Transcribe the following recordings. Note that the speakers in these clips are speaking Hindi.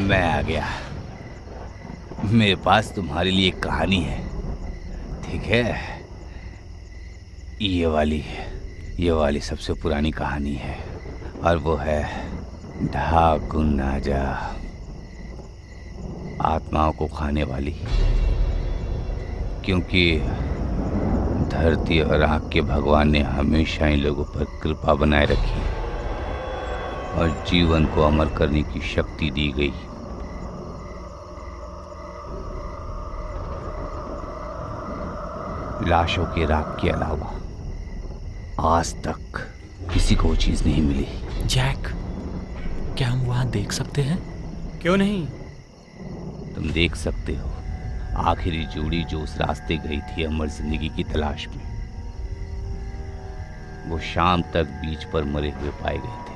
मैं आ गया। मेरे पास तुम्हारे लिए एक कहानी है, ठीक है? ये वाली सबसे पुरानी कहानी है, और वो है ढाकुर नाजा, आत्माओं को खाने वाली। क्योंकि धरती और आग के भगवान ने हमेशा इन लोगों पर कृपा बनाए रखी और जीवन को अमर करने की शक्ति दी गई। लाशों के राख के अलावा आज तक किसी को वो चीज नहीं मिली। जैक, क्या हम वहां देख सकते हैं? क्यों नहीं? तुम देख सकते हो, आखिरी जोड़ी जो उस रास्ते गई थी अमर जिंदगी की तलाश में, वो शाम तक बीच पर मरे हुए पाए गए थे।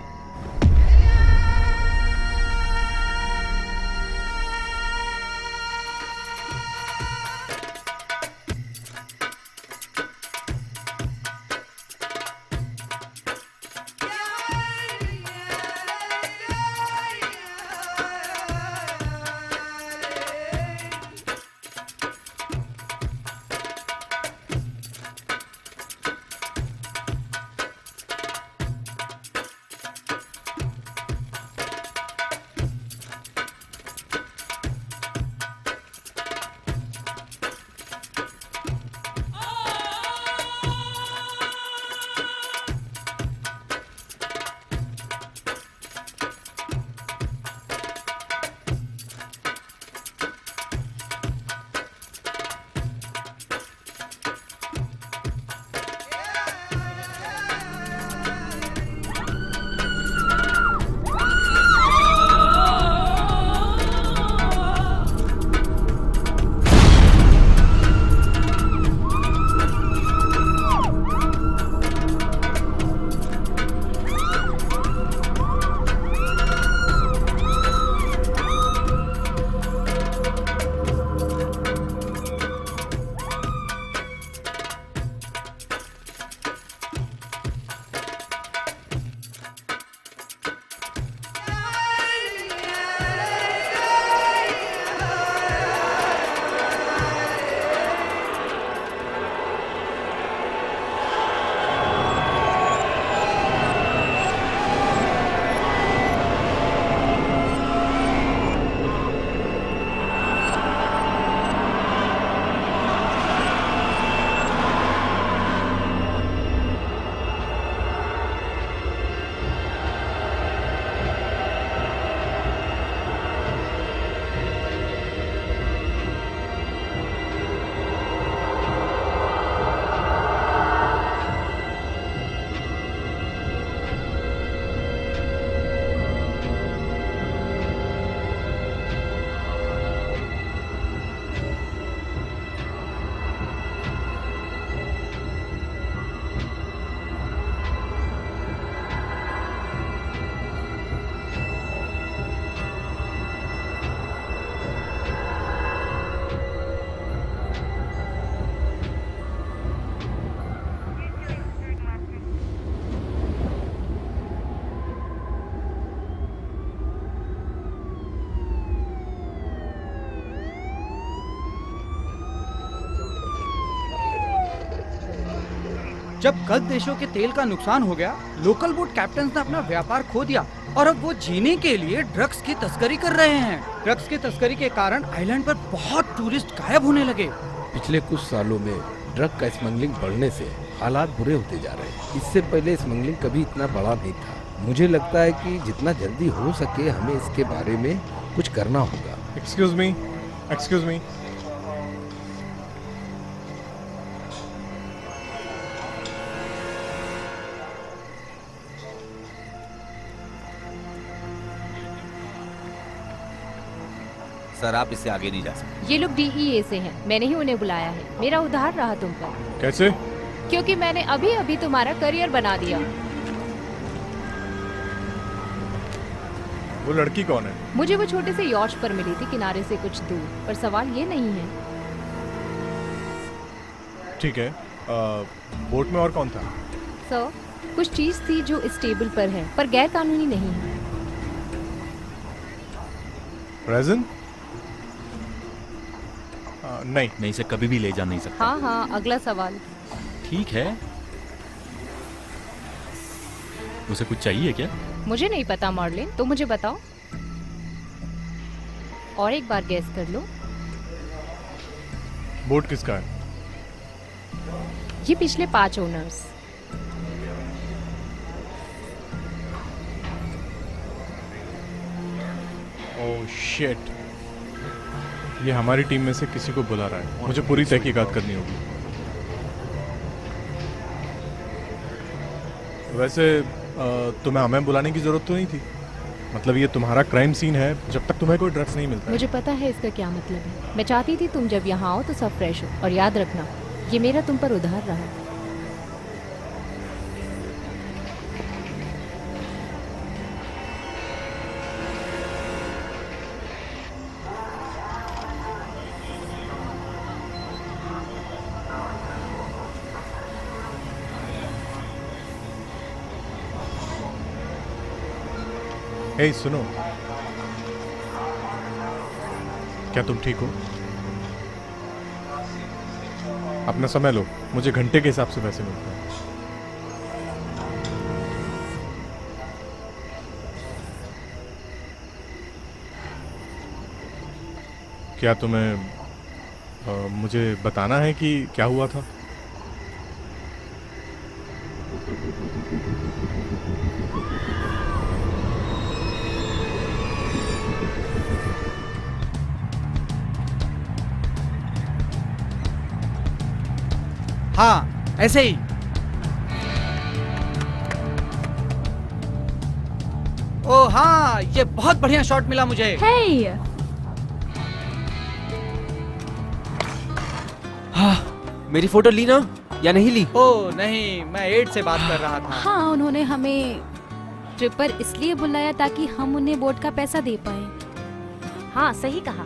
जब गल्फ देशों के तेल का नुकसान हो गया, लोकल बोट कैप्टन ने अपना व्यापार खो दिया और अब वो जीने के लिए ड्रग्स की तस्करी कर रहे हैं। ड्रग्स की तस्करी के कारण आइलैंड पर बहुत टूरिस्ट गायब होने लगे। पिछले कुछ सालों में ड्रग का स्मगलिंग बढ़ने से हालात बुरे होते जा रहे हैं। इससे पहले स्मगलिंग कभी इतना बड़ा नहीं था। मुझे लगता है कि जितना जल्दी हो सके हमें इसके बारे में कुछ करना होगा। Excuse me. सर, आप इससे आगे नहीं जा सकते। ये लोग DEA से हैं। मैंने ही उन्हें बुलाया है। मेरा उधार रहा तुम पर। कैसे? क्योंकि मैंने अभी अभी तुम्हारा करियर बना दिया। वो लड़की कौन है? मुझे वो छोटे से यॉच पर मिली थी, किनारे से कुछ दूर। पर सवाल ये नहीं है। ठीक है, बोट में और कौन था? सर, कुछ चीज थी जो इस टेबल पर है, पर गैर कानूनी नहीं है। प्रेजेंट? नहीं। नहीं से कभी भी ले जा नहीं सकता। हाँ हाँ, अगला सवाल। ठीक है। उसे कुछ चाहिए क्या? मुझे नहीं पता मॉर्लिन, तुम मुझे बताओ। और एक बार गैस कर लो। बोट किसका है? ये पिछले 5 ओनर्स। ओह शिट, ये हमारी टीम में से किसी को बुला रहा है। मुझे पूरी तहकीकात करनी होगी। वैसे तुम्हें हमें बुलाने की जरूरत तो नहीं थी। मतलब ये तुम्हारा क्राइम सीन है जब तक तुम्हें कोई ड्रग्स नहीं मिलता है। मुझे पता है इसका क्या मतलब है। मैं चाहती थी तुम जब यहाँ आओ तो सब फ्रेश हो। और याद रखना, ये मेरा तुम पर उधार रहा। हे सुनो, क्या तुम ठीक हो? अपना समय लो, मुझे घंटे के हिसाब से पैसे मिलते हैं। क्या तुम्हें मुझे बताना है कि क्या हुआ था? हाँ, ऐसे ही। ओ हाँ, ये बहुत बढ़िया शॉट मिला मुझे। हे, मेरी फोटो ली ना या नहीं ली? ओ नहीं, मैं एड से बात कर रहा था। हाँ, उन्होंने हमें ट्रिप पर इसलिए बुलाया ताकि हम उन्हें बोट का पैसा दे पाए। हाँ सही कहा।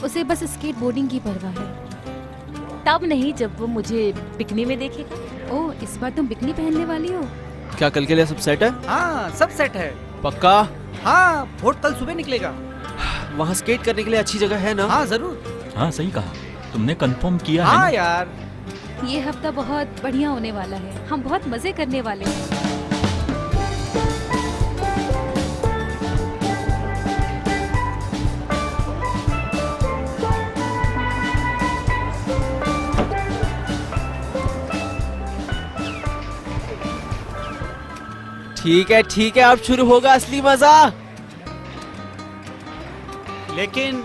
उसे बस स्केट बोर्डिंग की परवाह है। तब नहीं जब वो मुझे बिकनी में देखेगा। ओह, इस बार तुम बिकनी पहनने वाली हो? क्या कल के लिए सब सेट है? हाँ, सब सेट है। पक्का? हाँ, बोट कल सुबह निकलेगा। वहाँ स्केट करने के लिए अच्छी जगह है ना? हाँ जरूर। हाँ सही कहा। तुमने कंफर्म किया है हाँ ना? यार, ये हफ्ता बहुत बढ़िया होने वाला है। हम बहुत मजे करने वाले हैं। ठीक है, अब शुरू होगा असली मजा। लेकिन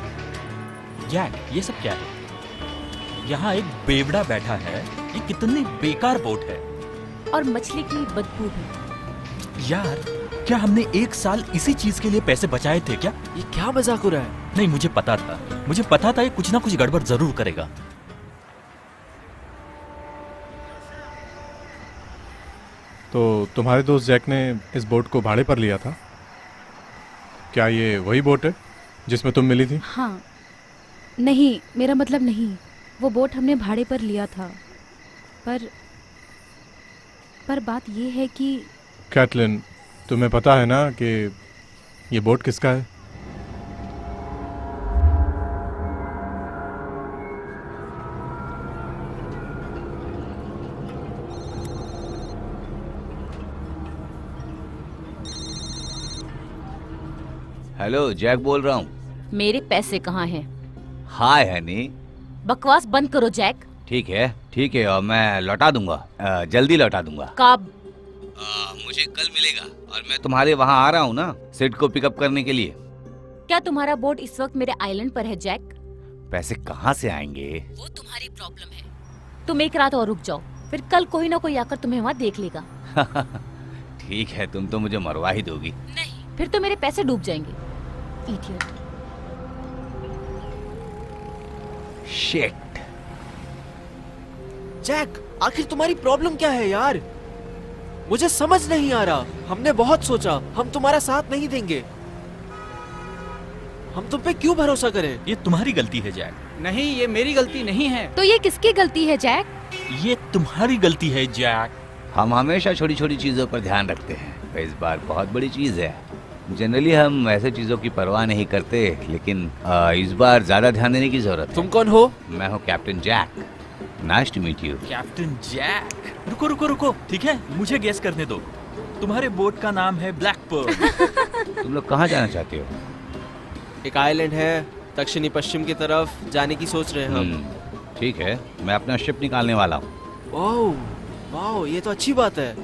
जैक, ये सब क्या है? यहाँ एक बेवड़ा बैठा है। ये कितनी बेकार बोट है। और मछली की बदबू भी। यार, क्या हमने 1 साल इसी चीज के लिए पैसे बचाए थे क्या? ये क्या मजाक हो रहा है? नहीं, मुझे पता था ये कुछ ना कुछ गड़बड़ जरूर करेगा। तो तुम्हारे दोस्त जैक ने इस बोट को भाड़े पर लिया था? क्या ये वही बोट है जिसमें तुम मिली थी? हाँ, नहीं, मेरा मतलब नहीं। वो बोट हमने भाड़े पर लिया था। पर बात ये है कि कैटलिन, तुम्हें पता है ना कि ये बोट किसका है? हेलो, जैक बोल रहा हूँ। मेरे पैसे कहाँ हैं? हाय हनी। बकवास बंद करो जैक। ठीक है, और मैं लौटा दूंगा, जल्दी लौटा दूंगा। कब? मुझे कल मिलेगा और मैं तुम्हारे वहाँ आ रहा हूँ ना, सिड को पिकअप करने के लिए। क्या तुम्हारा बोट इस वक्त मेरे आइलैंड पर है जैक? पैसे कहाँ से आएंगे? वो तुम्हारी प्रॉब्लम है। तुम एक रात और रुक जाओ, फिर कल कोई ना कोई आकर तुम्हें वहाँ देख लेगा। ठीक है, तुम तो मुझे मरवा ही दोगी। नहीं, फिर तो मेरे पैसे डूब जाएंगे। इडियट। शिट। जैक, आखिर तुम्हारी प्रॉब्लम क्या है यार? मुझे समझ नहीं आ रहा। हमने बहुत सोचा, हम तुम्हारा साथ नहीं देंगे। हम तुम पे क्यों भरोसा करें? ये तुम्हारी गलती है जैक। नहीं, ये मेरी गलती नहीं है। तो ये किसकी गलती है जैक? ये तुम्हारी गलती है जैक। हम हमेशा छोटी छोटी चीज़ों पर ध्यान रखते हैं, पर इस बार बहुत बड़ी चीज़ है। जनरली हम ऐसे चीज़ों की परवाह नहीं करते, लेकिन इस बार ज़्यादा ध्यान देने की ज़रूरत है। तुम कौन हो? मैं हूँ captain Jack. Nice to meet you. Captain Jack. रुको रुको रुको, ठीक है, मुझे गेस करने दो। तुम्हारे बोट का नाम है ब्लैक पर्ल। तुम लोग कहाँ जाना चाहते हो? एक आइलैंड है दक्षिणी पश्चिम की तरफ, जाने की सोच रहे हैं हम। ठीक है, मैं अपना शिप निकालने वाला हूँ। ओह वाह, ये तो अच्छी बात है।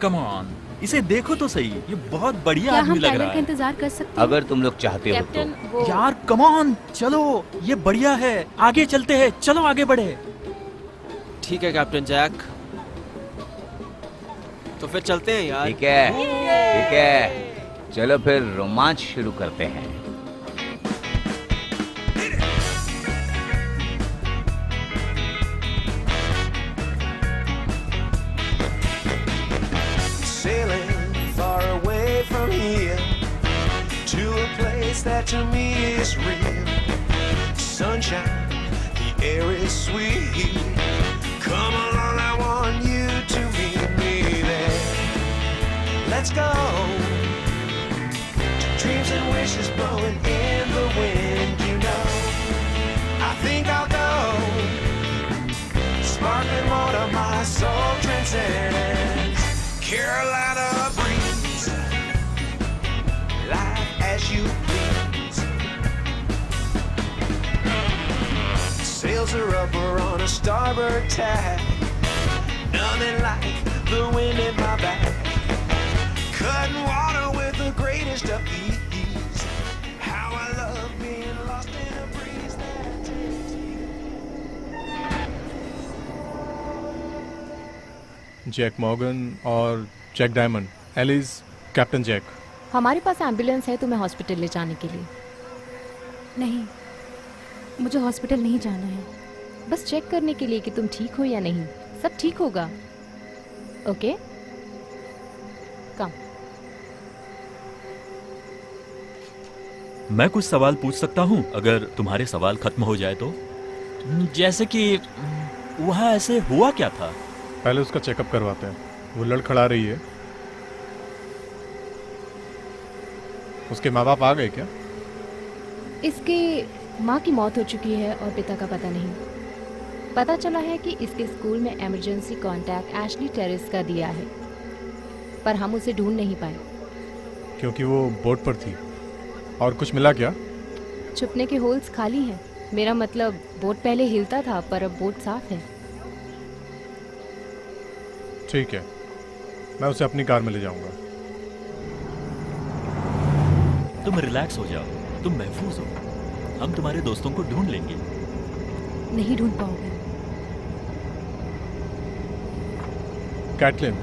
कम ऑन, इसे देखो तो सही, ये बहुत बढ़िया क्या आदमी हम लग पायलट रहा का है। इंतजार कर सकते हैं? अगर तुम लोग चाहते हो कैप्टन तो। वो यार कम ऑन, चलो, ये बढ़िया है, आगे चलते हैं, चलो आगे बढ़े। ठीक है कैप्टन जैक, तो फिर चलते हैं यार। ठीक है, ठीक है, चलो फिर रोमांच शुरू करते हैं। Sailing far away from here to a place that to me is real. Sunshine, the air is sweet. Come along, I want you to meet me there. Let's go. Dreams and wishes blowing in the wind, you know. I think I'll go. Sparkling water, my soul transcends. Carolina breeze, life as you please. Sails are up, we're on a starboard tack. Nothing like the wind in my back. Cutting water with the greatest of ease. How I love being lost in a breeze that takes me. Jack Morgan और Jack Diamond, Alice, captain Jack. हमारे पास एम्बुलेंस है तुम्हें हॉस्पिटल ले जाने के लिए। नहीं, मुझे हॉस्पिटल नहीं जाना है। बस चेक करने के लिए कि तुम ठीक हो या नहीं। सब ठीक होगा। ओके, कम। मैं कुछ सवाल पूछ सकता हूँ अगर तुम्हारे सवाल खत्म हो जाए तो? जैसे कि वहाँ ऐसे हुआ क्या था? पहले उसका चेकअप करवाते हैं। वो लड़खड़ा रही है। उसके माँ बाप आ गए क्या? इसके माँ की मौत हो चुकी है और पिता का पता नहीं। पता चला है कि इसके स्कूल में इमरजेंसी कांटेक्ट एशली टेरेस का दिया है, पर हम उसे ढूंढ नहीं पाए क्योंकि वो बोट पर थी। और कुछ मिला क्या? छुपने के होल्स खाली हैं। मेरा मतलब बोट पहले हिलता था, पर अब बोट साफ है। ठीक है, मैं उसे अपनी कार में ले जाऊंगा। तुम रिलैक्स हो जाओ, तुम महफूज हो। हम तुम्हारे दोस्तों को ढूंढ लेंगे। नहीं ढूंढ पाओगे। कैटलिन,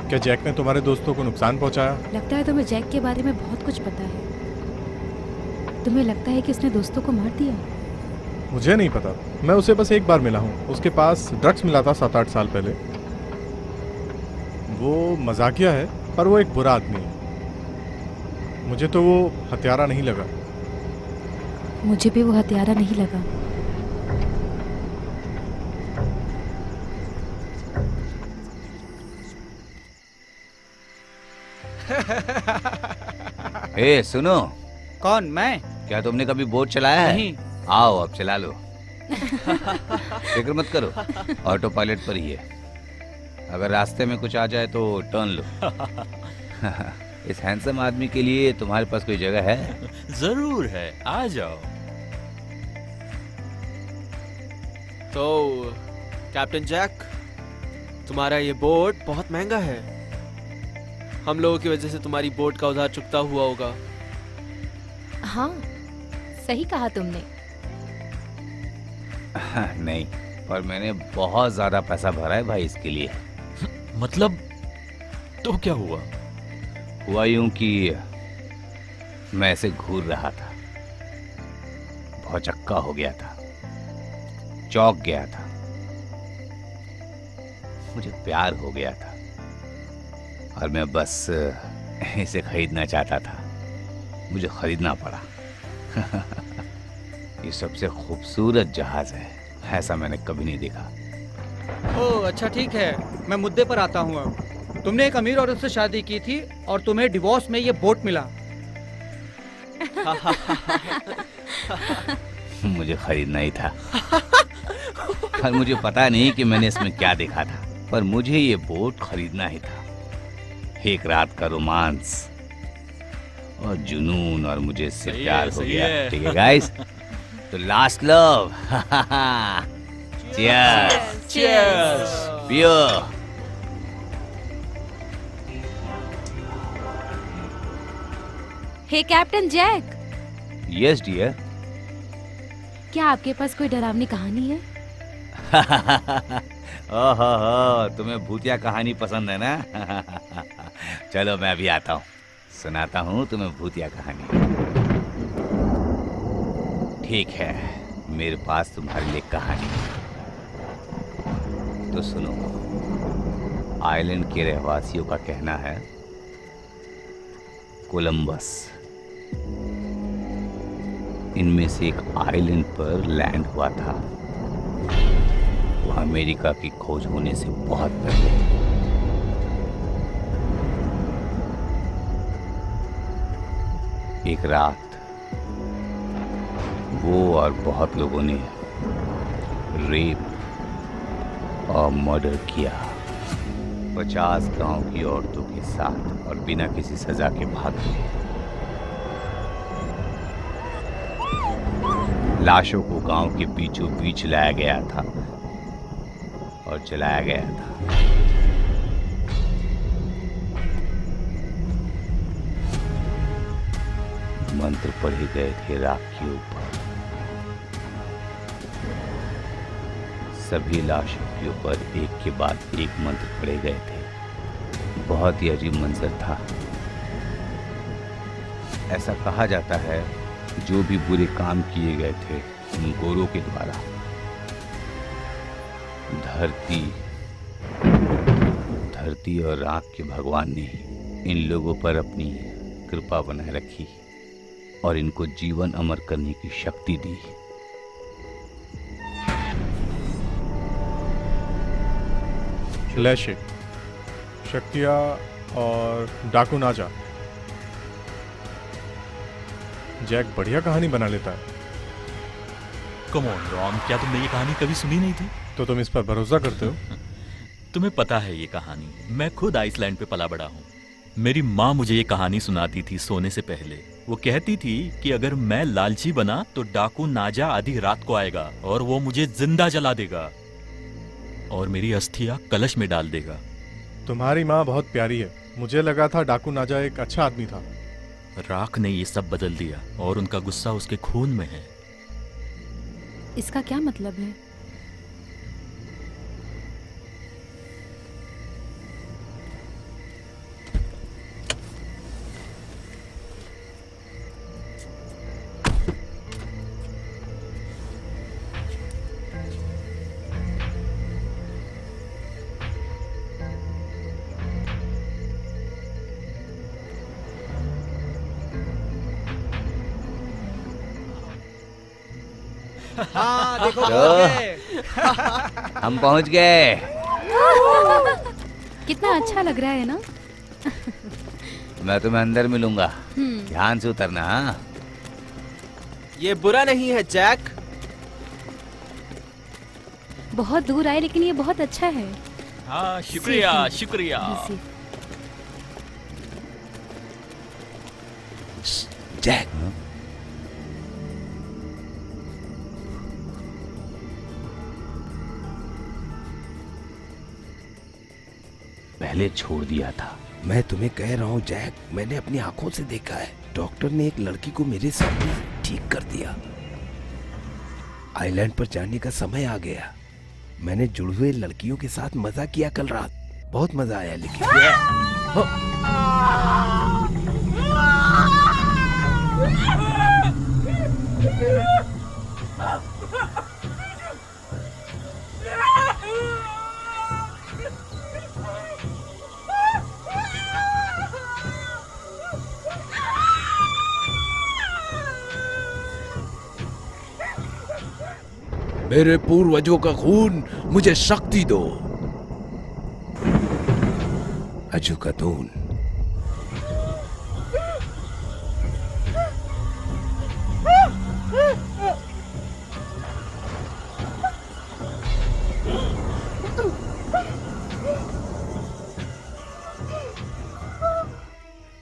क्या जैक ने तुम्हारे दोस्तों को नुकसान पहुंचाया? लगता है तुम्हें जैक के बारे में बहुत कुछ पता है। तुम्हें लगता है कि उसने दोस्तों को मार दिया? मुझे नहीं पता, मैं उसे बस एक बार मिला हूँ। उसके पास ड्रग्स मिला था 7-8 साल पहले। वो मजाकिया है, पर वो एक बुरा आदमी है। मुझे तो वो हत्यारा नहीं लगा। मुझे भी वो हत्यारा नहीं लगा। ए सुनो, कौन? मैं? क्या तुमने कभी बोट चलाया है? नहीं। आओ अब चला लो। फिक्र मत करो, ऑटो पायलट पर ही है। अगर रास्ते में कुछ आ जाए तो टर्न लो। इस हैंडसम आदमी के लिए तुम्हारे पास कोई जगह है? जरूर है, आ जाओ। तो कैप्टन जैक, तुम्हारा ये बोट बहुत महंगा है। हम लोगों की वजह से तुम्हारी बोट का उधार चुकता हुआ होगा। हाँ, सही कहा तुमने। नहीं, पर मैंने बहुत ज्यादा पैसा भरा है भाई इसके लिए। मतलब तो क्या हुआ? हुआ यूं कि मैं ऐसे घूर रहा था, भौचक्का हो गया था, चौंक गया था। मुझे प्यार हो गया था और मैं बस इसे खरीदना चाहता था। मुझे खरीदना पड़ा। ये सबसे खूबसूरत जहाज है, ऐसा मैंने कभी नहीं देखा। ओह अच्छा ठीक है, मैं मुद्दे पर आता हूँ अब। तुमने एक अमीर औरत से शादी की थी और तुम्हें डिवोर्स में ये बोट मिला। मुझे खरीदना ही था और मुझे पता नहीं कि मैंने इसमें क्या देखा था, पर मुझे ये बोट खरीदना ही था। एक रात का रोमांस और जुनून और मुझे इससे सही है, प्यार हो सही गया। है। ठीक है गाइस, तो लास्ट लव। Cheers, Cheers! पियो। हे कैप्टन जैक, यस डियर। क्या आपके पास कोई डरावनी कहानी है? ओहो, तुम्हें भूतिया कहानी पसंद है ना? चलो मैं अभी आता हूँ, सुनाता हूँ तुम्हें भूतिया कहानी। ठीक है, मेरे पास तुम्हारे लिए कहानी है, तो सुनो। आइलैंड के रहवासियों का कहना है कोलंबस इनमें से एक आइलैंड पर लैंड हुआ था। वो अमेरिका की खोज होने से बहुत पहले। एक रात वो और बहुत लोगों ने रेप और मर्डर किया, 50 गांव की औरतों के साथ, और बिना किसी सजा के भाग गए। लाशों को गांव के बीचों बीच लाया गया था और जलाया गया था। मंत्र पढ़े गए थे राख के ऊपर। सभी लाशों के ऊपर एक के बाद एक मंत्र पढ़े गए थे। बहुत ही अजीब मंजर था। ऐसा कहा जाता है जो भी बुरे काम किए गए थे उन गोरों के द्वारा, धरती और राख के भगवान ने इन लोगों पर अपनी कृपा बनाए रखी और इनको जीवन अमर करने की शक्ति दी। फ्लैश शक्तिया और डाकू नाजा। जैक बढ़िया कहानी बना लेता है। कम ऑन रॉन, क्या तुमने ये कहानी कभी सुनी नहीं थी? तो तुम इस पर भरोसा करते हो? तुम्हें पता है ये कहानी, मैं खुद आइसलैंड पे पला बड़ा हूँ। मेरी माँ मुझे ये कहानी सुनाती थी सोने से पहले। वो कहती थी कि अगर मैं लालची बना तो डाकू नाजा आधी रात को आएगा और वो मुझे जिंदा जला देगा और मेरी अस्थियां कलश में डाल देगा। तुम्हारी माँ बहुत प्यारी है। मुझे लगा था डाकू नाजा एक अच्छा आदमी था। राख ने ये सब बदल दिया और उनका गुस्सा उसके खून में है। इसका क्या मतलब है? हाँ देखो तो- पहुंच गए। हम पहुंच गए। कितना अच्छा लग रहा है ना? मैं तुम्हें अंदर मिलूंगा, हम्म। ध्यान से उतरना। हाँ? ये बुरा नहीं है जैक। बहुत दूर आए लेकिन ये बहुत अच्छा है। हाँ, शुक्रिया Safely. शुक्रिया। Be safe. जैक, पहले छोड़ दिया था। मैं तुम्हें कह रहा हूँ जैक, मैंने अपनी आंखों से देखा है। डॉक्टर ने एक लड़की को मेरे सामने ठीक कर दिया। आइलैंड पर जाने का समय आ गया। मैंने जुड़वे लड़कियों के साथ मजा किया कल रात, बहुत मजा आया। लेकिन मेरे पूर्वजों का खून मुझे शक्ति दो। अजुकतून।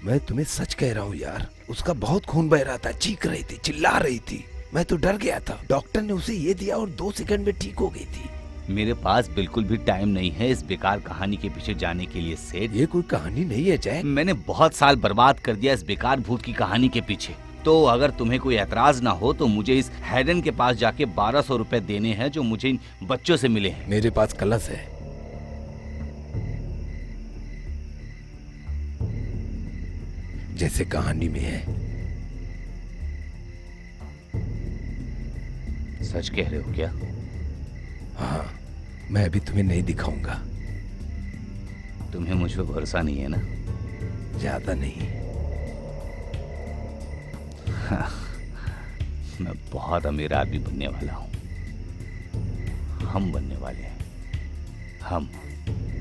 मैं तुम्हें सच कह रहा हूँ यार, उसका बहुत खून बह रहा था, चीख रही थी, चिल्ला रही थी। मैं तो डर गया था। डॉक्टर ने उसे ये दिया और 2 सेकंड में ठीक हो गई थी। मेरे पास बिल्कुल भी टाइम नहीं है इस बेकार कहानी के पीछे जाने के लिए सेठ। ये कोई कहानी नहीं है जैक। मैंने बहुत साल बर्बाद कर दिया इस बेकार भूत की कहानी के पीछे। तो अगर तुम्हें कोई एतराज ना हो तो मुझे इस हैडन के पास जाके 1200 रुपए देने हैं जो मुझे इन बच्चों से मिले हैं। मेरे पास कलश है। जैसे कहानी में है। सच कह रहे हो क्या? हाँ, मैं अभी तुम्हें नहीं दिखाऊंगा। तुम्हें मुझ पर भरोसा नहीं है ना? ज्यादा नहीं। हाँ, मैं बहुत अमीर आदमी बनने वाला हूँ। हम बनने वाले हैं।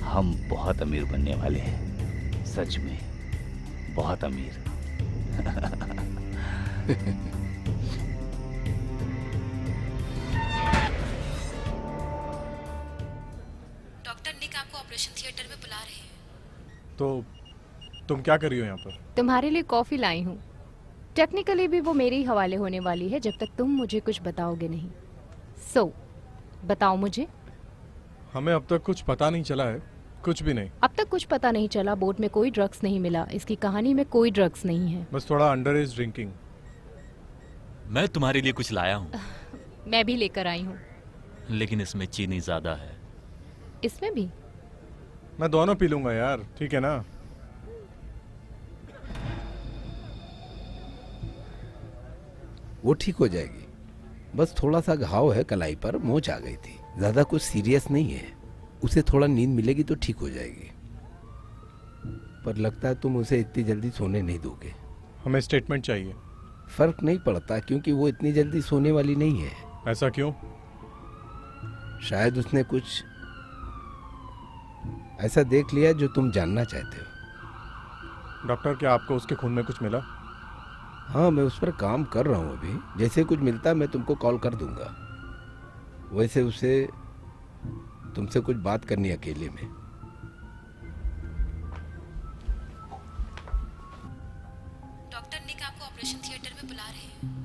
हम बहुत अमीर बनने वाले हैं। सच में बहुत अमीर। डॉक्टर निक आपको ऑपरेशन थिएटर में बुला रहे हैं। तो तुम क्या कर रही हो यहाँ पर? तुम्हारे लिए कॉफी लाई हूँ। टेक्निकली भी वो मेरे ही हवाले होने वाली है जब तक तुम मुझे कुछ बताओगे नहीं। सो बताओ मुझे। हमें अब तक कुछ पता नहीं चला है, कुछ भी नहीं। अब तक कुछ पता नहीं चला। बोट में कोई ड्रग्स नहीं मिला। इसकी कहानी में कोई ड्रग्स नहीं है। बस थोड़ा अंडर एज ड्रिंकिंग। मैं तुम्हारे लिए कुछ लाया हूँ, मैं भी लेकर आई हूँ। लेकिन इसमें चीनी ज्यादा है। इसमें भी? मैं दोनों पी लूंगा यार, ठीक है ना? वो ठीक हो जाएगी। बस थोड़ा सा घाव है कलाई पर, मोच आ गई थी। ज्यादा कुछ सीरियस नहीं है। उसे थोड़ा नींद मिलेगी तो ठीक हो जाएगी। पर लगता है तुम उसे इतनी जल्दी सोने नहीं दोगे। हमें स्टेटमेंट चाहिए। फर्क नहीं पड़ता क्योंकि वो इतनी जल्दी सोने वाली नहीं है। ऐसा क्यों? शायद उसने कुछ ऐसा देख लिया जो तुम जानना चाहते हो। डॉक्टर, क्या आपको उसके खून में कुछ मिला? हाँ, मैं उस पर काम कर रहा हूँ अभी। जैसे कुछ मिलता मैं तुमको कॉल कर दूंगा। वैसे उसे तुमसे कुछ बात करनी अकेले में। डॉक्टर निक आपको ऑपरेशन थिएटर में बुला रहे हैं।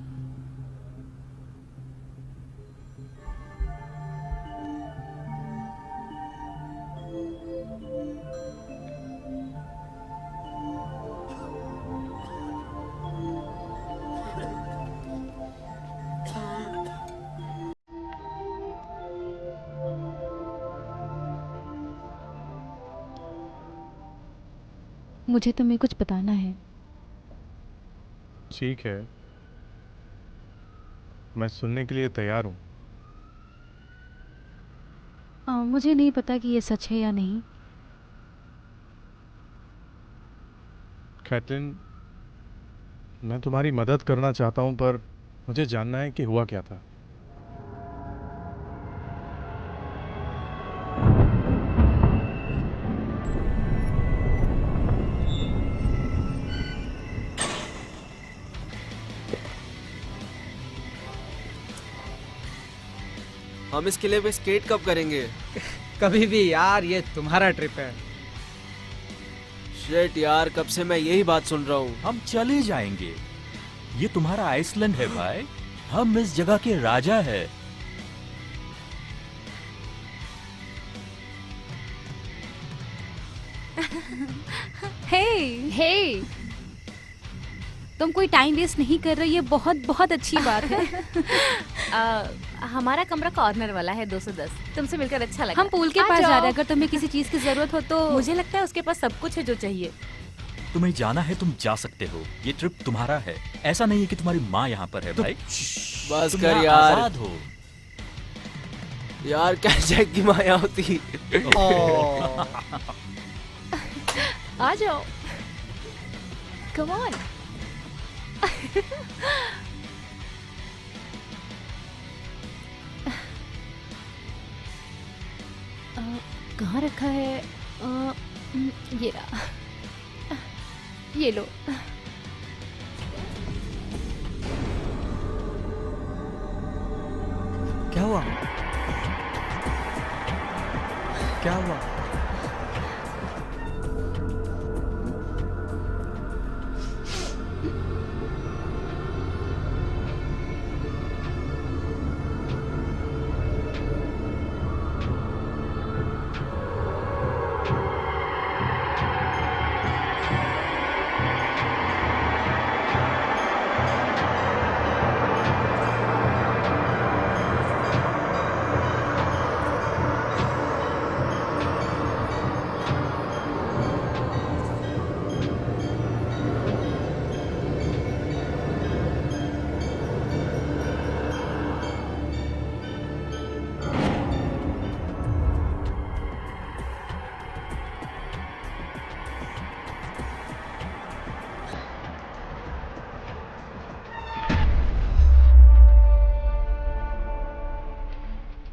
मुझे तुम्हें कुछ बताना है। ठीक है, मैं सुनने के लिए तैयार हूँ। मुझे नहीं पता कि ये सच है या नहीं। कैटलिन, मैं तुम्हारी मदद करना चाहता हूँ पर मुझे जानना है कि हुआ क्या था। हम इस किले पे स्केट कब करेंगे? कभी भी यार, ये तुम्हारा ट्रिप है। शिट यार, कब से मैं यही बात सुन रहा हूँ। हम चले जाएंगे। ये तुम्हारा आइसलैंड है भाई। हम इस जगह के राजा है। हे, हे, तुम कोई टाइम वेस्ट नहीं कर रही, ये बहुत बहुत अच्छी बात है। हमारा कमरा कॉर्नर वाला है 210। तुमसे मिलकर अच्छा लगा। हम पूल के आ पास जा जाओ। रहे हैं। अगर तुम्हें किसी चीज की जरूरत हो तो मुझे लगता है उसके पास सब कुछ है जो चाहिए। तुम्हें जाना है, तुम जा सकते हो। ये ट्रिप तुम्हारा है। ऐसा नहीं है कि तुम्हारी माँ यहाँ पर है भाई। बस तुम कर यहाँ यार। आजाद हो। यार क्या जैक की माया होती। आ जाओ। Come on. कहाँ रखा है? ये रहा। ये लो। क्या हुआ? क्या हुआ?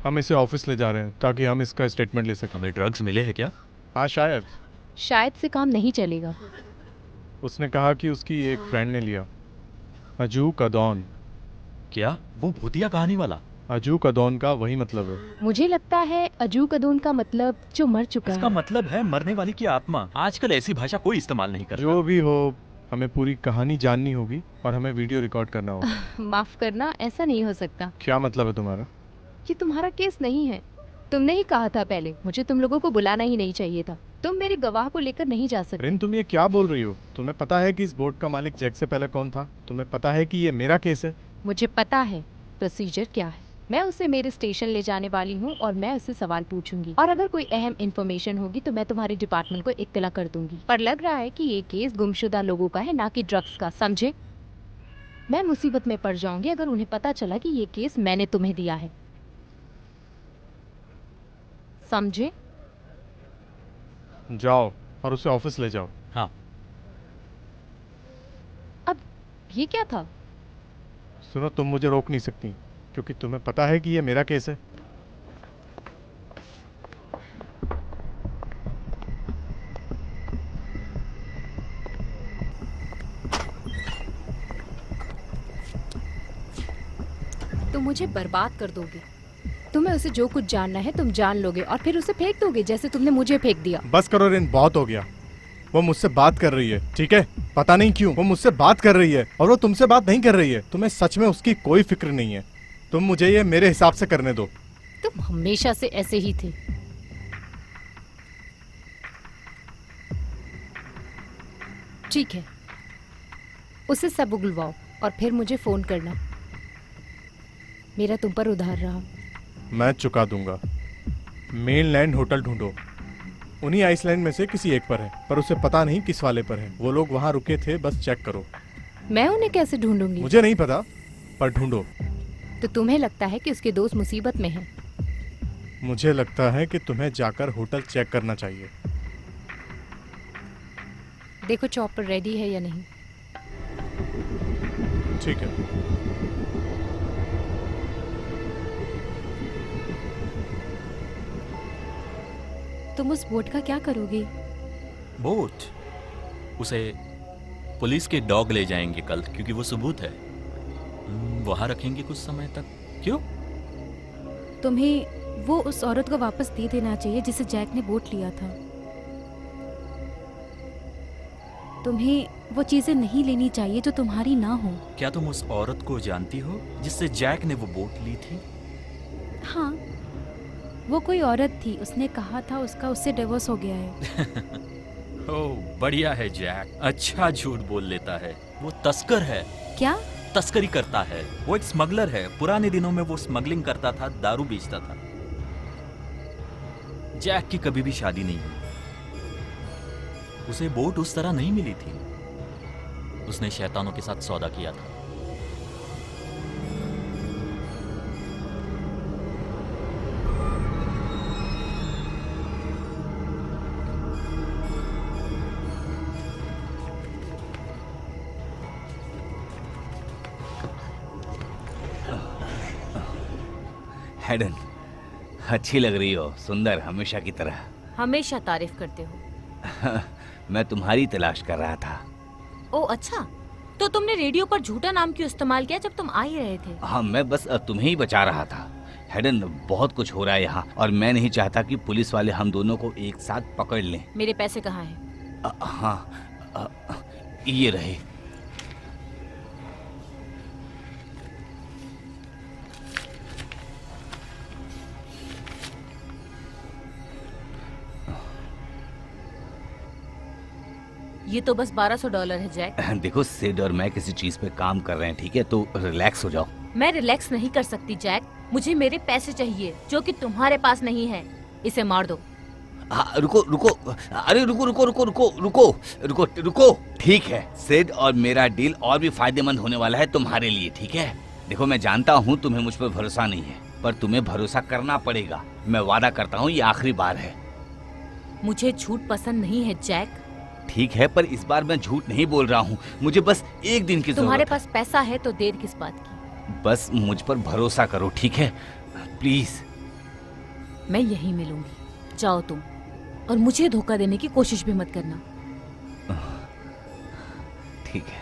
हम इसे ऑफिस ले जा रहे हैं ताकि हम इसका स्टेटमेंट ले सकें। हमें ड्रग्स मिले हैं क्या? हाँ शायद। शायद से काम नहीं चलेगा। उसने कहा कि उसकी एक फ्रेंड ने लिया। अजू कदौन। क्या वो भूतिया कहानी वाला? अजू कदौन का वही मतलब है। मुझे लगता है अजू कदून का मतलब जो मर चुका इसका है। मतलब है मरने वाली की आत्मा। आजकल ऐसी भाषा कोई इस्तेमाल नहीं करता। जो भी हो, हमें पूरी कहानी जाननी होगी और हमें वीडियो रिकॉर्ड करना होगा। माफ करना, ऐसा नहीं हो सकता। क्या मतलब है तुम्हारा? ये तुम्हारा केस नहीं है। तुमने ही कहा था पहले, मुझे तुम लोगों को बुलाना ही नहीं चाहिए था। तुम मेरे गवाह को लेकर नहीं जा सकते। रिन, तुम ये क्या बोल रही हो? तुम्हें पता है कि इस बोट का मालिक जैक से पहले कौन था? तुम्हें पता है कि ये मेरा केस है? मुझे पता है प्रोसीजर क्या है। मैं उसे मेरे स्टेशन ले जाने वाली हूँ और मैं उससे सवाल पूछूंगी, और अगर कोई अहम इन्फॉर्मेशन होगी तो मैं तुम्हारे डिपार्टमेंट को इत्तला कर दूंगी। पर लग रहा है कि ये केस गुमशुदा लोगों का है, ना कि ड्रग्स का, समझे? मैं मुसीबत में पड़ जाऊंगी अगर उन्हें पता चला कि ये केस मैंने तुम्हें दिया है, समझे? जाओ और उसे ऑफिस ले जाओ। हाँ। अब ये क्या था? सुनो, तुम मुझे रोक नहीं सकती क्योंकि तुम्हें पता है कि ये मेरा केस है। तुम मुझे बर्बाद कर दोगे। तुम्हें उसे जो कुछ जानना है तुम जान लोगे और फिर उसे फेंक दोगे जैसे तुमने मुझे फेंक दिया। बस करो रिन, बहुत हो गया। वो मुझसे बात कर रही है, ठीक है? पता नहीं क्यों वो मुझसे बात कर रही है और वो तुमसे बात नहीं कर रही है। तुम्हें सच में उसकी कोई फिक्र नहीं है। तुम मुझे ये मेरे हिसाब से करने दो। तुम हमेशा से ऐसे ही थे। ठीक है, उसे सब उगलवाओ और फिर मुझे फोन करना। मेरा तुम पर उधार रहा। मैं चुका दूंगा। मेनलैंड होटल ढूंढो, उन्हीं आइसलैंड में से किसी एक पर है, पर उसे पता नहीं किस वाले पर है। वो लोग वहां रुके थे, बस चेक करो। मैं उन्हें कैसे ढूंढूंगी? मुझे नहीं पता, पर ढूंढो। तो तुम्हें लगता है कि उसके दोस्त मुसीबत में हैं? मुझे लगता है कि तुम्हें जाकर होटल चेक करना चाहिए। देखो चॉपर रेडी है या नहीं। ठीक है। तुम उस बोट का क्या करोगे? बोट उसे पुलिस के डॉग ले जाएंगे कल, क्योंकि वो सबूत है। वहां रखेंगे कुछ समय तक। क्यों? तुम्हें वो उस औरत को वापस दे देना चाहिए जिसे जैक ने बोट लिया था। तुम्हें वो चीजें नहीं लेनी चाहिए जो तुम्हारी ना हो। क्या तुम उस औरत को जानती हो जिससे जैक ने वो बोट ली थी? हाँ, वो कोई औरत थी। उसने कहा था उसका उससे डिवोर्स हो गया है। ओह बढ़िया है जैक, अच्छा झूठ बोल लेता है। वो तस्कर है। क्या? तस्करी करता है। वो एक स्मगलर है। पुराने दिनों में वो स्मगलिंग करता था, दारू बेचता था। जैक की कभी भी शादी नहीं हुई। उसे बोट उस तरह नहीं मिली थी। उसने शैतानों के साथ सौदा किया था। हैडन, अच्छी लग रही हो, सुंदर हमेशा की तरह। हमेशा तारीफ करते हो। मैं तुम्हारी तलाश कर रहा था। ओ अच्छा, तो तुमने रेडियो पर झूठा नाम क्यों इस्तेमाल किया जब तुम आ ही रहे थे? हाँ, मैं बस तुम्हें ही बचा रहा था। हेडन, बहुत कुछ हो रहा है यहाँ और मैं नहीं चाहता कि पुलिस वाले हम दोनों को एक साथ पकड़ लें। मेरे पैसे कहाँ हैं? हाँ, ये रहे। ये तो बस $1200 है जैक। देखो, सिड और मैं किसी चीज पे काम कर रहे हैं, ठीक है? तो रिलैक्स हो जाओ। मैं रिलैक्स नहीं कर सकती जैक, मुझे मेरे पैसे चाहिए जो कि तुम्हारे पास नहीं है। इसे मार दो। रुको रुको, अरे रुको रुको रुको रुको रुको रुको रुको। ठीक है, सिड और मेरा डील और भी फायदेमंद होने वाला है तुम्हारे लिए, ठीक है? देखो, मैं जानता हूँ तुम्हें मुझ पर भरोसा नहीं है, पर तुम्हें भरोसा करना पड़ेगा। मैं वादा करता हूँ ये आखिरी बार है। मुझे झूठ पसंद नहीं है जैक। ठीक है, पर इस बार मैं झूठ नहीं बोल रहा हूँ। मुझे बस एक दिन की तुम्हारे जरूरत है। पास पैसा है तो देर किस बात की? बस मुझ पर भरोसा करो, ठीक है? प्लीज। मैं यहीं मिलूंगी, जाओ तुम, और मुझे धोखा देने की कोशिश भी मत करना। ठीक है।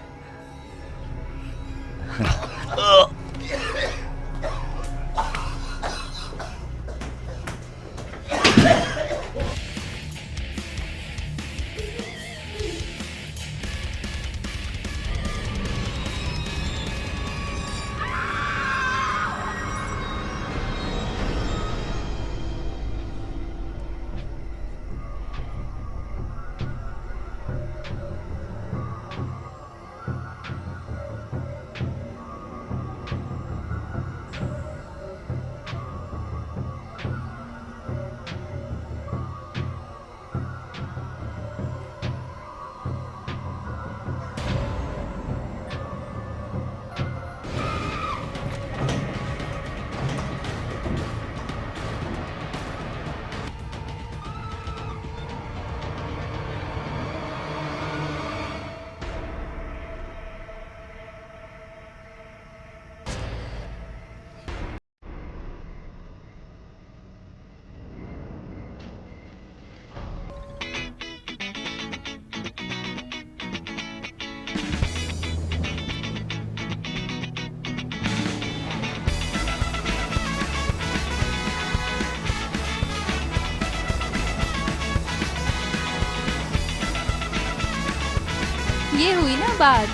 ये हुई ना बात।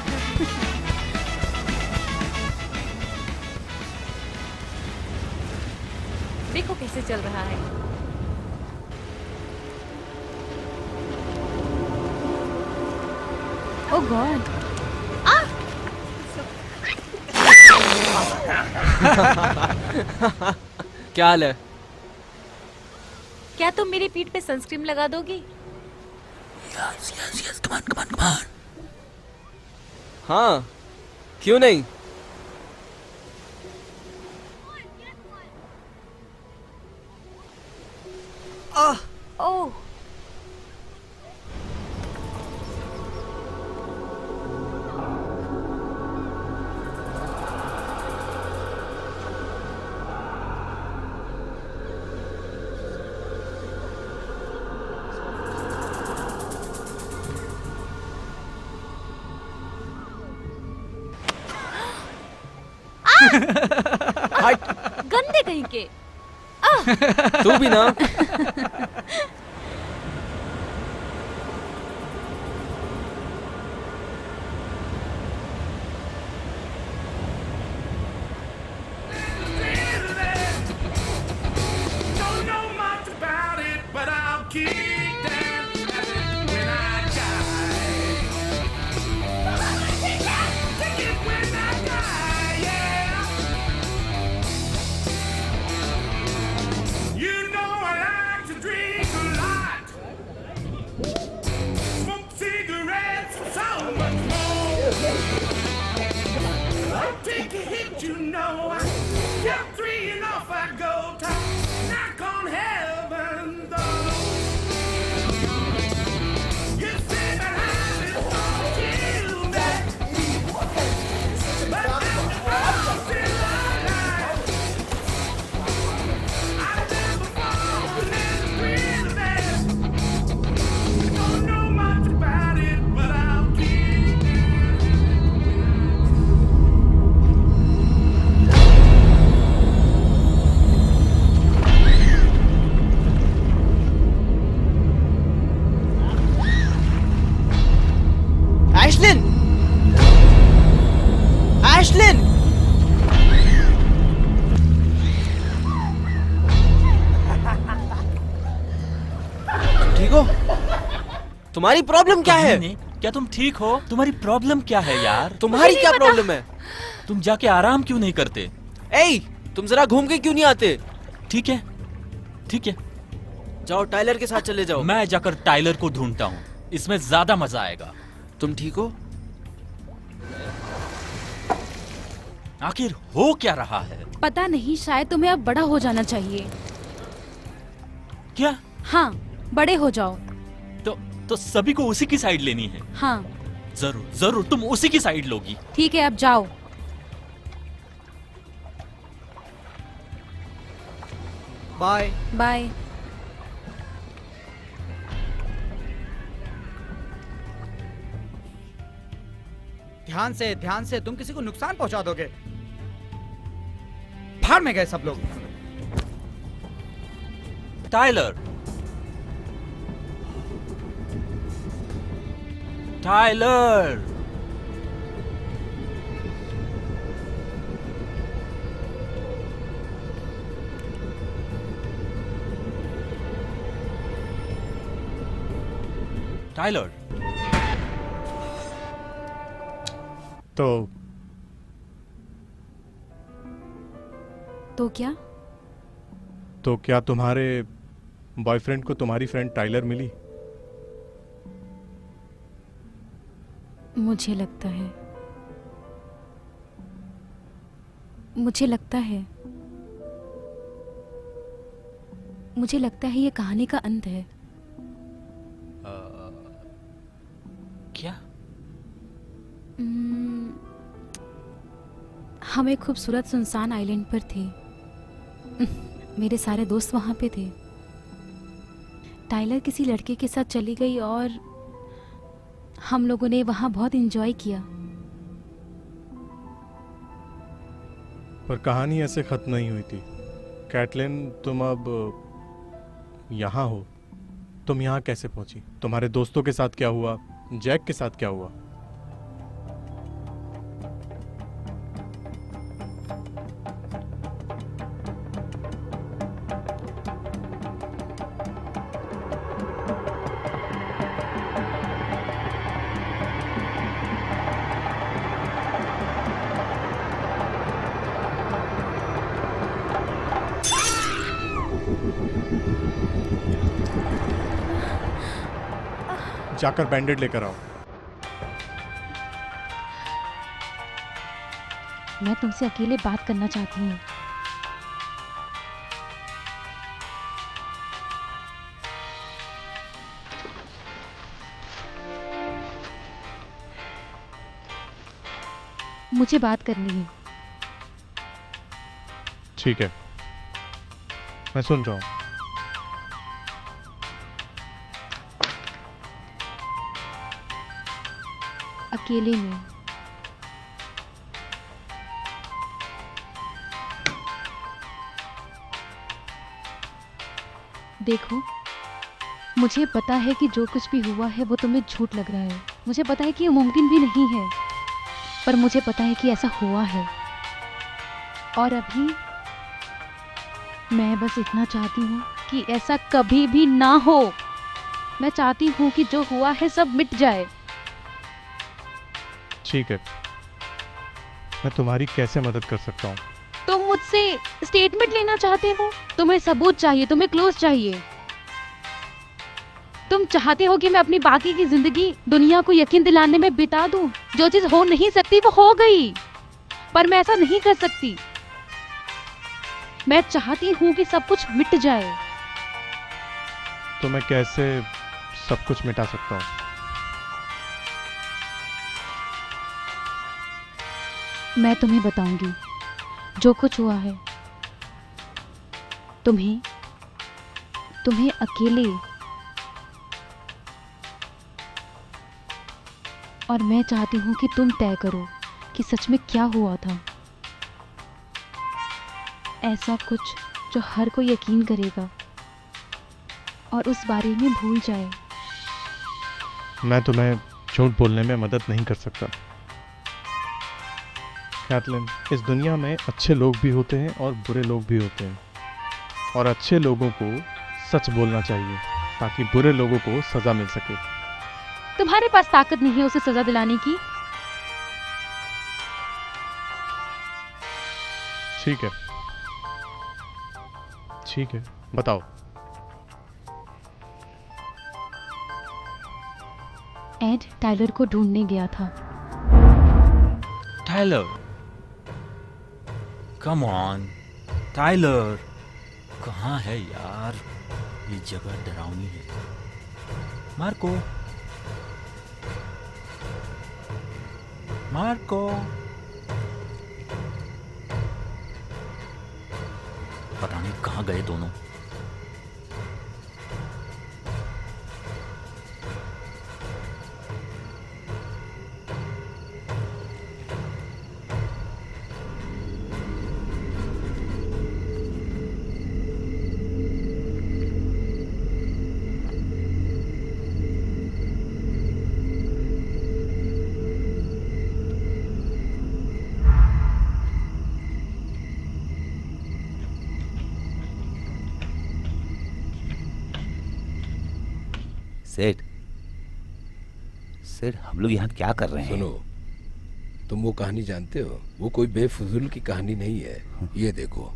देखो कैसे चल रहा है। ओ गॉड, क्या हाल है? क्या तुम मेरी पीठ पे सनस्क्रीन लगा दोगी? हाँ, क्यों नहीं? ओह, गंदे कहीं के। तू भी ना। Don't know much about it, but I'll keep dancing when I die. Take it when I die, yeah. You know I like to dream. तुम्हारी प्रॉब्लम क्या है? क्या तुम ठीक हो? तुम्हारी प्रॉब्लम क्या है यार? तुम्हारी क्या प्रॉब्लम है? तुम जाके आराम क्यों नहीं करते? ए, तुम जरा घूम के क्यों नहीं आते? ठीक है, ठीक है, जाओ टाइलर के साथ चले जाओ। मैं जाकर टाइलर को ढूंढता हूँ, इसमें ज्यादा मजा आएगा। तुम ठीक हो? आखिर हो क्या रहा है? पता नहीं, शायद तुम्हें अब बड़ा हो जाना चाहिए। क्या? हाँ, बड़े हो जाओ। तो सभी को उसी की साइड लेनी है? हाँ। जरूर जरूर, तुम उसी की साइड लोगी। ठीक है, अब जाओ। Bye bye. ध्यान से, तुम किसी को नुकसान पहुंचा दोगे। भाड़ में गए सब लोग। Tyler, Tyler, Tyler. तो क्या? तो क्या तुम्हारे बॉयफ्रेंड को तुम्हारी फ्रेंड टाइलर मिली? मुझे लगता है, मुझे लगता है ये कहानी का अंत है। क्या? हम एक खूबसूरत सुनसान आइलैंड पर थे। मेरे सारे दोस्त वहां पे थे। टाइलर किसी लड़के के साथ चली गई और हम लोगों ने वहां बहुत एंजॉय किया। पर कहानी ऐसे खत्म नहीं हुई थी। कैटलिन, तुम अब यहाँ हो। तुम यहाँ कैसे पहुंची? तुम्हारे दोस्तों के साथ क्या हुआ? जैक के साथ क्या हुआ? जाकर बैंडेड लेकर आओ। मैं तुमसे अकेले बात करना चाहती हूँ। मुझे बात करनी है। ठीक है, मैं सुन रहा हूँ। अकेले में। देखो, मुझे पता है कि जो कुछ भी हुआ है वो तुम्हें झूठ लग रहा है। मुझे पता है कि ये मुमकिन भी नहीं है, पर मुझे पता है कि ऐसा हुआ है। और अभी मैं बस इतना चाहती हूँ कि ऐसा कभी भी ना हो। मैं चाहती हूँ कि जो हुआ है सब मिट जाए। ठीक है, मैं तुम्हारी कैसे मदद कर सकता हूँ? तुम मुझसे स्टेटमेंट लेना चाहते हो? तुम्हें सबूत चाहिए, तुम्हें क्लोज चाहिए। तुम चाहते हो कि मैं अपनी बाकी की जिंदगी दुनिया को यकीन दिलाने में बिता दूं? जो चीज हो नहीं सकती वो हो गई, पर मैं ऐसा नहीं कर सकती। मैं चाहती हूँ कि सब कुछ मिट जाए। तो मैं कैसे सब कुछ मिटा सकता हूँ? मैं तुम्हें बताऊंगी जो कुछ हुआ है। तुम्हें अकेले, और मैं चाहती हूँ कि तुम तय करो कि सच में क्या हुआ था। ऐसा कुछ जो हर कोई यकीन करेगा और उस बारे में भूल जाए। मैं तुम्हें झूठ बोलने में मदद नहीं कर सकता। कैटलिन, इस दुनिया में अच्छे लोग भी होते हैं और बुरे लोग भी होते हैं, और अच्छे लोगों को सच बोलना चाहिए ताकि बुरे लोगों को सज़ा मिल सके। तुम्हारे पास ताकत नहीं है उसे सजा दिलाने की। ठीक है, ठीक है, बताओ। एड टाइलर को ढूंढने गया था। टाइलर, कम ऑन, टाइलर कहाँ है यार? ये जगह डरावनी है। मार्को, मार्को, पता नहीं कहाँ गए दोनों। सेठ, सेठ हम लोग यहाँ क्या कर रहे हैं? सुनो, तुम वो कहानी जानते हो? वो कोई बेफजूल की कहानी नहीं है। ये देखो,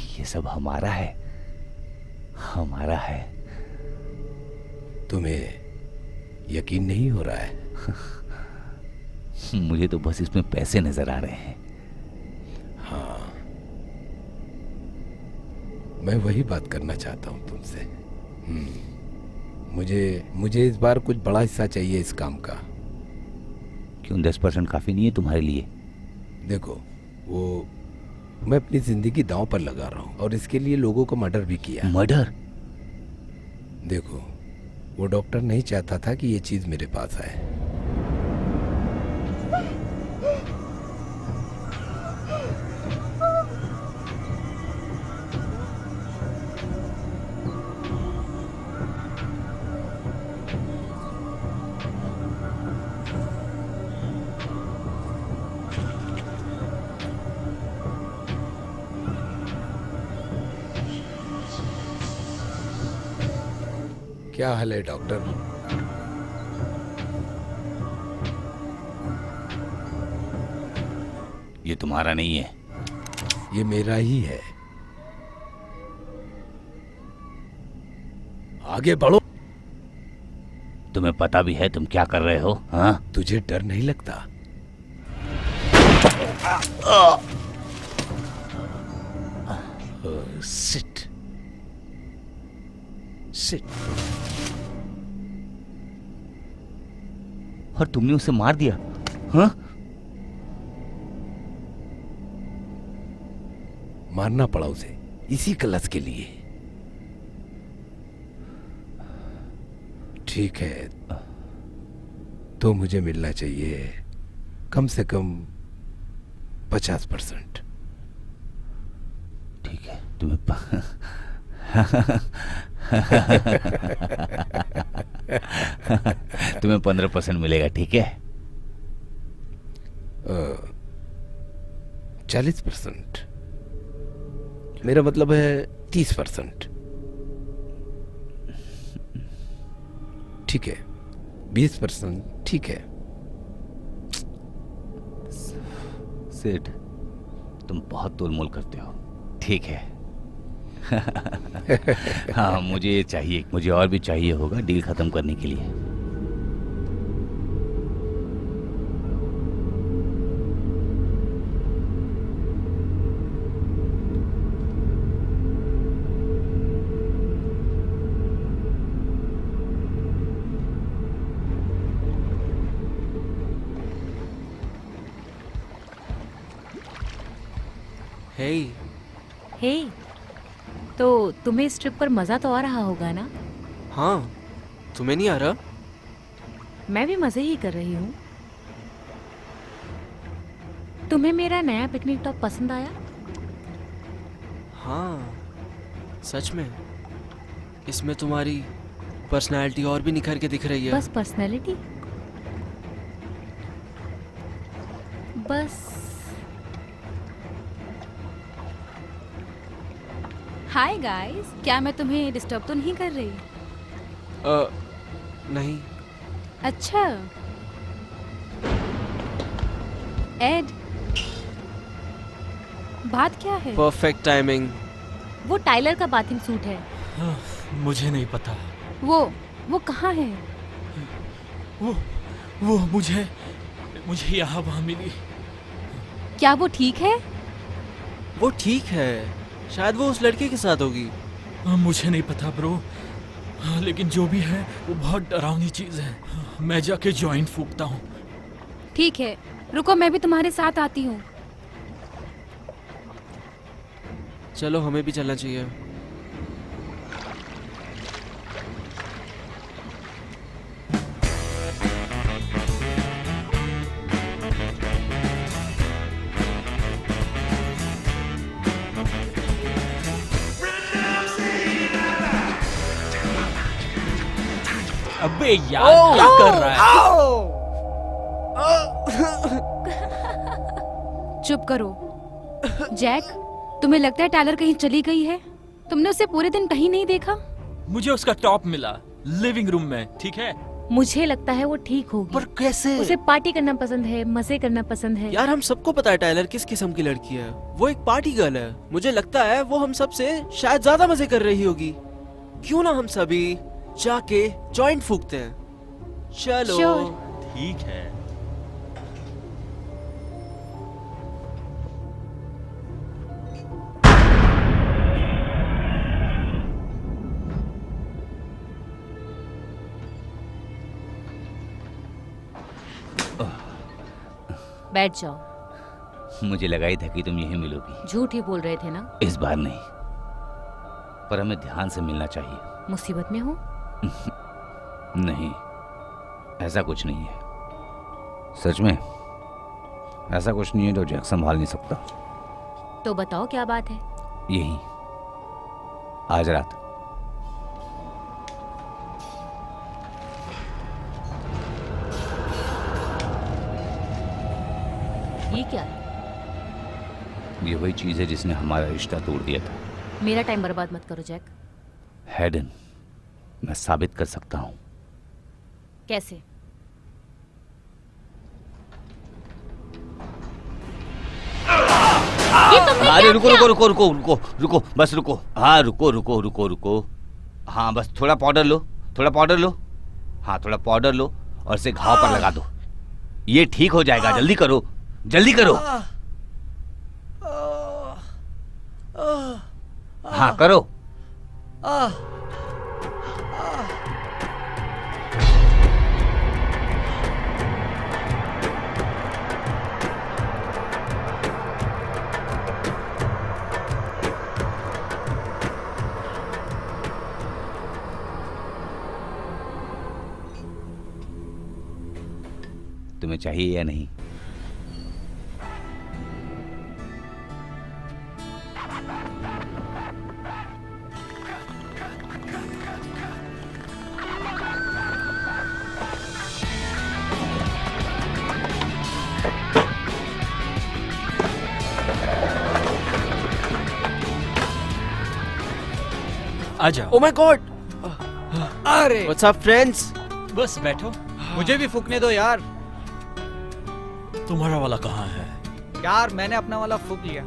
ये सब हमारा है, हमारा है। तुम्हें यकीन नहीं हो रहा है? मुझे तो बस इसमें पैसे नजर आ रहे हैं। हाँ, मैं वही बात करना चाहता हूँ तुमसे। मुझे इस बार कुछ बड़ा हिस्सा चाहिए इस काम का। क्यों 10% काफी नहीं है तुम्हारे लिए? देखो, वो मैं अपनी जिंदगी दांव पर लगा रहा हूँ और इसके लिए लोगों को मर्डर भी किया। मर्डर? देखो, वो डॉक्टर नहीं चाहता था कि ये चीज मेरे पास आए। क्या हाल है डॉक्टर? ये तुम्हारा नहीं है। ये मेरा ही है। आगे बढ़ो। तुम्हें पता भी है तुम क्या कर रहे हो? हाँ, तुझे डर नहीं लगता? Sit, sit. और तुमने उसे मार दिया? हाँ? मारना पड़ा उसे इसी कलश के लिए। ठीक है, तो मुझे मिलना चाहिए कम से कम 50%। ठीक है, तुम्हें तुम्हें 15% मिलेगा, ठीक है? 40%। मेरा मतलब है 30%। ठीक है, 20%। ठीक है सेठ, तुम बहुत तोलमोल करते हो। ठीक है। हाँ, मुझे ये चाहिए, मुझे और भी चाहिए होगा डील खत्म करने के लिए। हे, हे, तो तुम्हें इस ट्रिप पर मजा तो आ रहा होगा ना? हाँ, तुम्हें नहीं आ रहा? मैं भी मजे ही कर रही हूँ। तुम्हें मेरा नया पिकनिक टॉप पसंद आया? हाँ, सच में। इसमें तुम्हारी पर्सनालिटी और भी निखर के दिख रही है। बस पर्सनैलिटी? बस हाय गाइस, क्या मैं तुम्हें डिस्टर्ब तो नहीं कर रही? नहीं। अच्छा। एड, बात क्या है? Perfect timing. वो टाइलर का बाथिंग सूट है। मुझे नहीं पता। वो कहाँ है? वो मुझे यहाँ वहाँ मिली। क्या वो ठीक है? वो ठीक है, शायद वो उस लड़के के साथ होगी। मुझे नहीं पता ब्रो, लेकिन जो भी है वो बहुत डरावनी चीज है। मैं जाके जॉइंट फूकता हूँ। ठीक है, रुको, मैं भी तुम्हारे साथ आती हूँ। चलो, हमें भी चलना चाहिए। अबे यार, क्या कर रहा है? चुप करो। जैक, तुम्हें लगता है टाइलर कहीं चली गई है? तुमने उसे पूरे दिन कहीं नहीं देखा? मुझे उसका टॉप मिला लिविंग रूम में, ठीक है? मुझे लगता है वो ठीक होगी। पर कैसे? उसे पार्टी करना पसंद है, मजे करना पसंद है। यार, हम सबको पता है टाइलर किस किस्म की लड़की है। वो एक पार्टी गर्ल है। मुझे लगता है वो हम सब से शायद ज्यादा मजे कर रही होगी। क्यों ना हम सभी जाके जॉइंट फूकते हैं? चलो। Sure. ठीक है। बैठ जाओ। मुझे लगा ही था कि तुम यहीं मिलोगी। झूठ ही बोल रहे थे ना? इस बार नहीं, पर हमें ध्यान से मिलना चाहिए। मुसीबत में हो? नहीं, ऐसा कुछ नहीं है। सच में ऐसा कुछ नहीं है जो जैक संभाल नहीं सकता। तो बताओ क्या बात है? यही, आज रात। ये क्या है? ये वही चीज है जिसने हमारा रिश्ता तोड़ दिया था। मेरा टाइम बर्बाद मत करो जैक। हैडन, मैं साबित कर सकता हूँ। कैसे? अरे रुको रुको रुको रुको रुको रुको, बस रुको। हाँ रुको रुको रुको रुको। हाँ बस थोड़ा पाउडर लो, थोड़ा पाउडर लो। हाँ थोड़ा पाउडर लो और इसे घाव पर लगा दो। ये ठीक हो जाएगा। जल्दी करो, जल्दी करो। हाँ करो। तुम्हें चाहिए या नहीं? आ जाओ। Oh my God. अरे व्हाट्स अप फ्रेंड्स? बस बैठो। मुझे भी फूकने दो यार। तुम्हारा वाला कहाँ है? यार मैंने अपना वाला फूक लिया।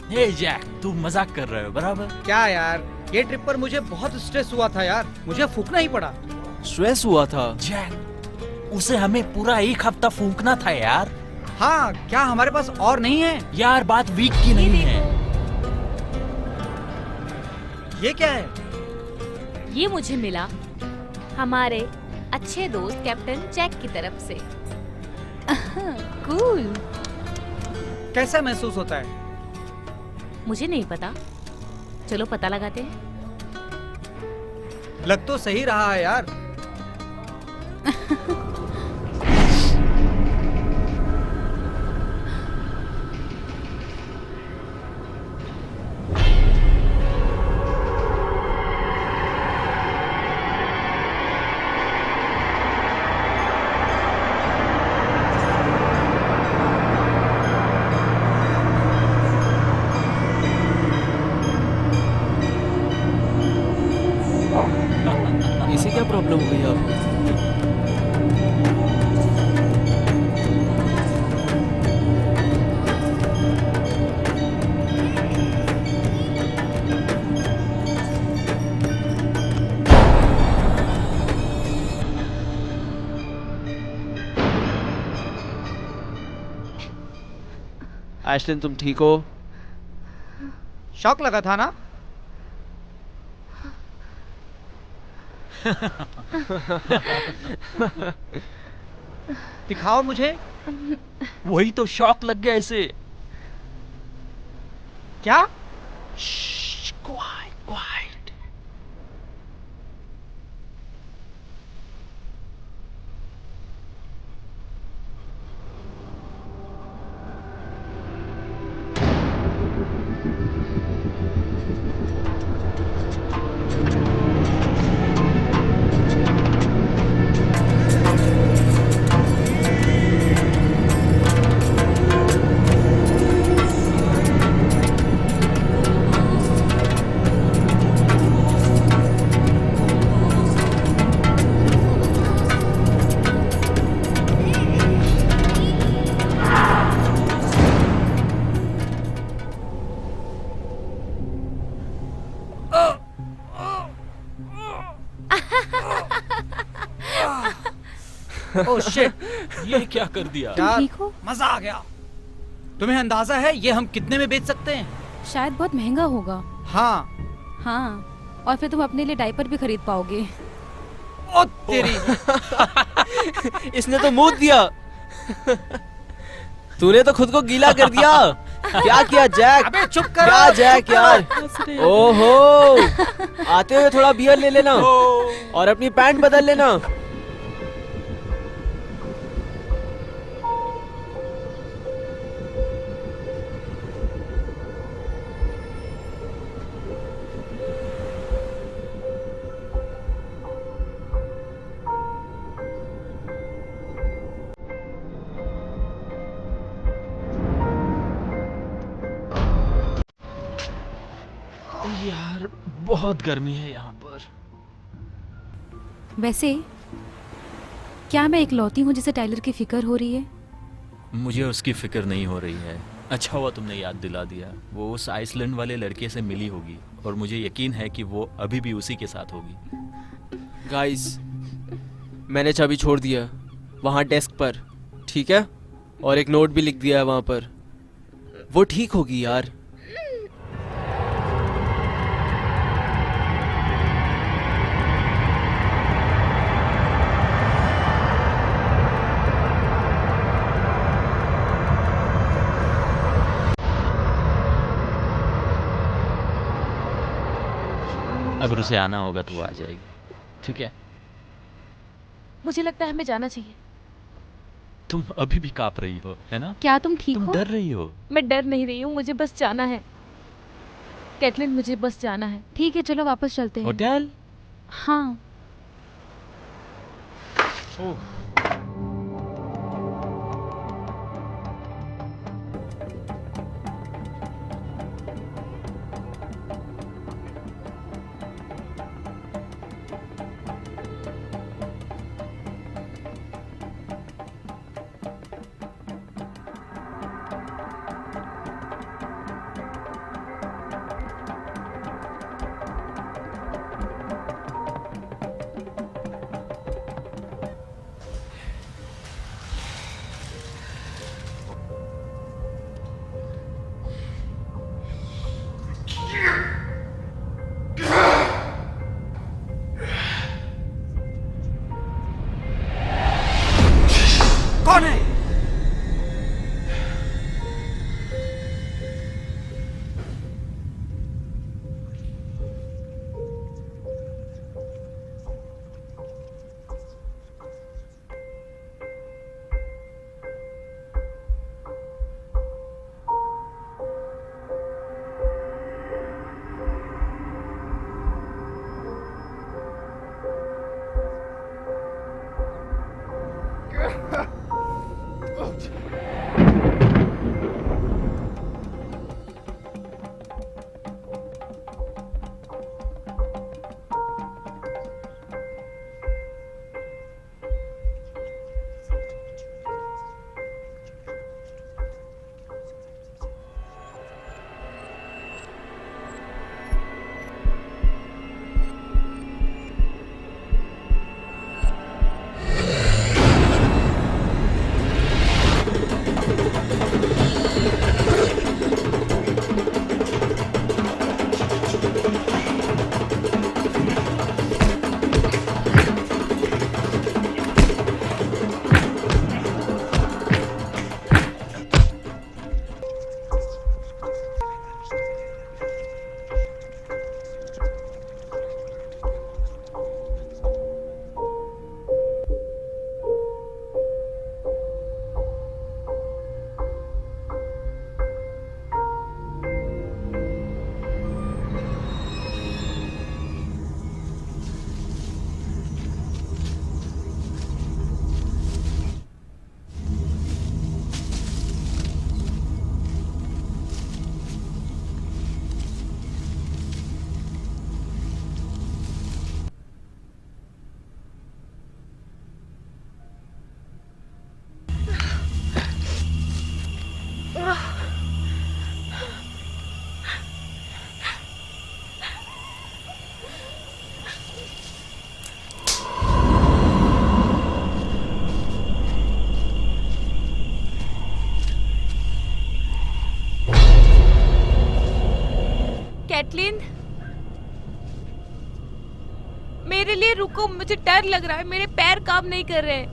हे जैक, तू मजाक कर रहे हो बराबर? क्या यार, ये ट्रिप पर मुझे बहुत स्ट्रेस हुआ था यार, मुझे फूकना ही पड़ा। स्ट्रेस हुआ था? जैक, उसे हमें पूरा एक हफ्ता फूकना था यार। हाँ, क्या हमारे पास और नहीं है? यार बात वीक की नहीं है। ये क्या है? ये मुझे मिला हमारे अच्छे दोस्त कैप्टन जैक की तरफ से। कूल। कैसा महसूस होता है? मुझे नहीं पता, चलो पता लगाते हैं। लग तो सही रहा है यार। एशलिन तुम ठीक हो? शौक लगा था ना? दिखाओ मुझे। वही तो शौक लग गया इसे। क्या? Quite quite. Oh shit! ये क्या कर दिया? यार, ठीक हो? मजा आ गया। तुम्हें अंदाजा है ये हम कितने में बेच सकते हैं? शायद बहुत महंगा होगा। हाँ। हाँ, और फिर तुम अपने लिए डायपर भी खरीद पाओगे। ओ तेरी! इसने तो मुंह दिया। तूने तो खुद को गीला कर दिया। क्या किया जैक? अबे चुप करो! क्या जैक यार? ओहो, आते हुए थोड़ा बियर ले लेना और अपनी पैंट बदल लेना। यार बहुत गर्मी है यहाँ पर। वैसे क्या मैं इकलौती हूँ जिसे टाइलर की फिक्र हो रही है? मुझे उसकी फिक्र नहीं हो रही है। अच्छा हुआ तुमने याद दिला दिया। वो उस आइसलैंड वाले लड़के से मिली होगी और मुझे यकीन है कि वो अभी भी उसी के साथ होगी। गाइस, मैंने चाबी छोड़ दिया वहाँ डेस्क पर, ठीक है? और एक नोट भी लिख दिया है वहाँ पर। वो ठीक होगी यार। अगर उसे आना होगा तो वो आ जाएगी, ठीक है? मुझे लगता है हमें जाना चाहिए। तुम अभी भी कांप रही हो, है ना? क्या तुम ठीक तुम हो? डर रही हो। मैं डर नहीं रही हूँ, मुझे बस जाना है। कैटलिन, मुझे बस जाना है। ठीक है, चलो वापस चलते हैं। होटल? हाँ। कैटलिन, मेरे लिए रुको, मुझे डर लग रहा है, मेरे पैर काम नहीं कर रहे।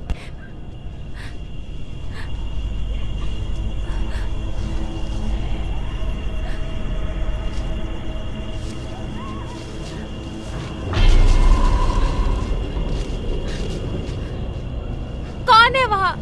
कौन है वहां?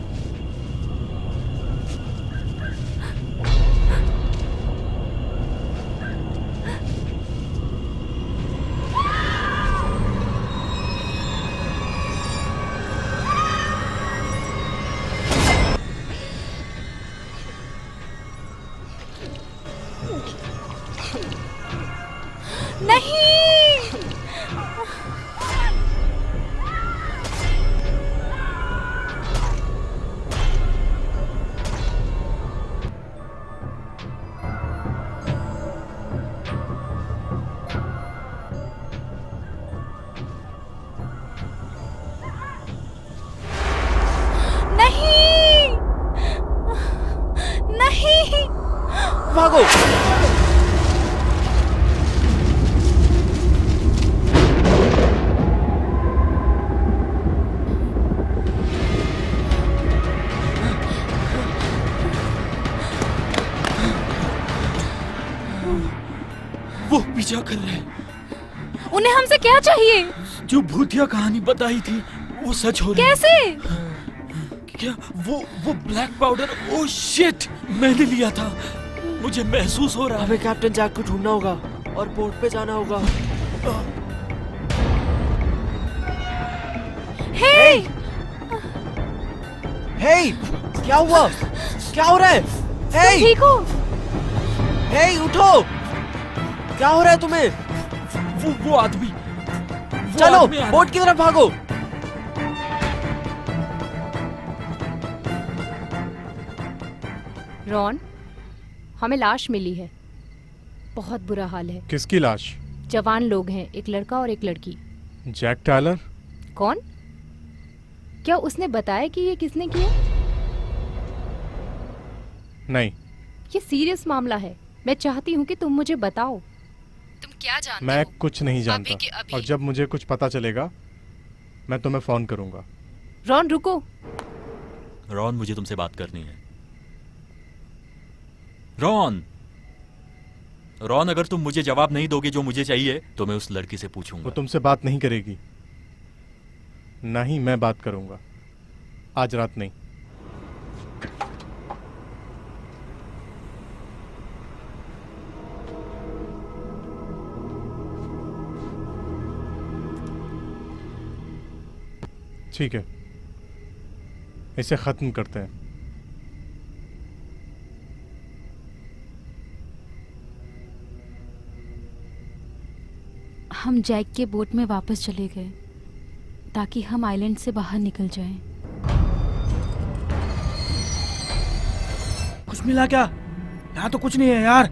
नहीं, नहीं, नहीं, भागो। वो पीछा कर रहे हैं। उन्हें हमसे क्या चाहिए? जो भूतिया कहानी बताई थी वो सच हो रही है। कैसे? क्या वो ब्लैक पाउडर? ओह शिट, मैंने लिया था। मुझे महसूस हो रहा है। हमें कैप्टन जैक को ढूंढना होगा और बोट पे जाना होगा। हे, हे, क्या हुआ? क्या हो रहा है? हे, ठीक हो? हे, उठो। क्या हो रहा है तुम्हें? वो आदमी चलो आदमी आ रहा है। बोट की तरफ भागो। रॉन, हमें लाश मिली है। बहुत बुरा हाल है। किसकी लाश? जवान लोग हैं, एक लड़का और एक लड़की। Jack Tyler? कौन? क्या उसने बताया कि ये किसने किया? नहीं, ये सीरियस मामला है। मैं चाहती हूँ कि तुम मुझे बताओ। तुम क्या जानते मैं हो? कुछ नहीं अभी जानता। के अभी। और जब मुझे कुछ पता चलेगा मैं तुम्हें फोन करूंगा। रॉन रुको। रॉन, मुझे तुमसे बात करनी है। रॉन, अगर तुम मुझे जवाब नहीं दोगे जो मुझे चाहिए तो मैं उस लड़की से वो पूछूंगा। तुमसे बात नहीं करेगी। नहीं, मैं बात करूंगा। आज रात नहीं। ठीक है, इसे खत्म करते हैं। हम जैक के बोट में वापस चले गए ताकि हम आइलैंड से बाहर निकल जाएं। कुछ मिला क्या? यहाँ तो कुछ नहीं है यार।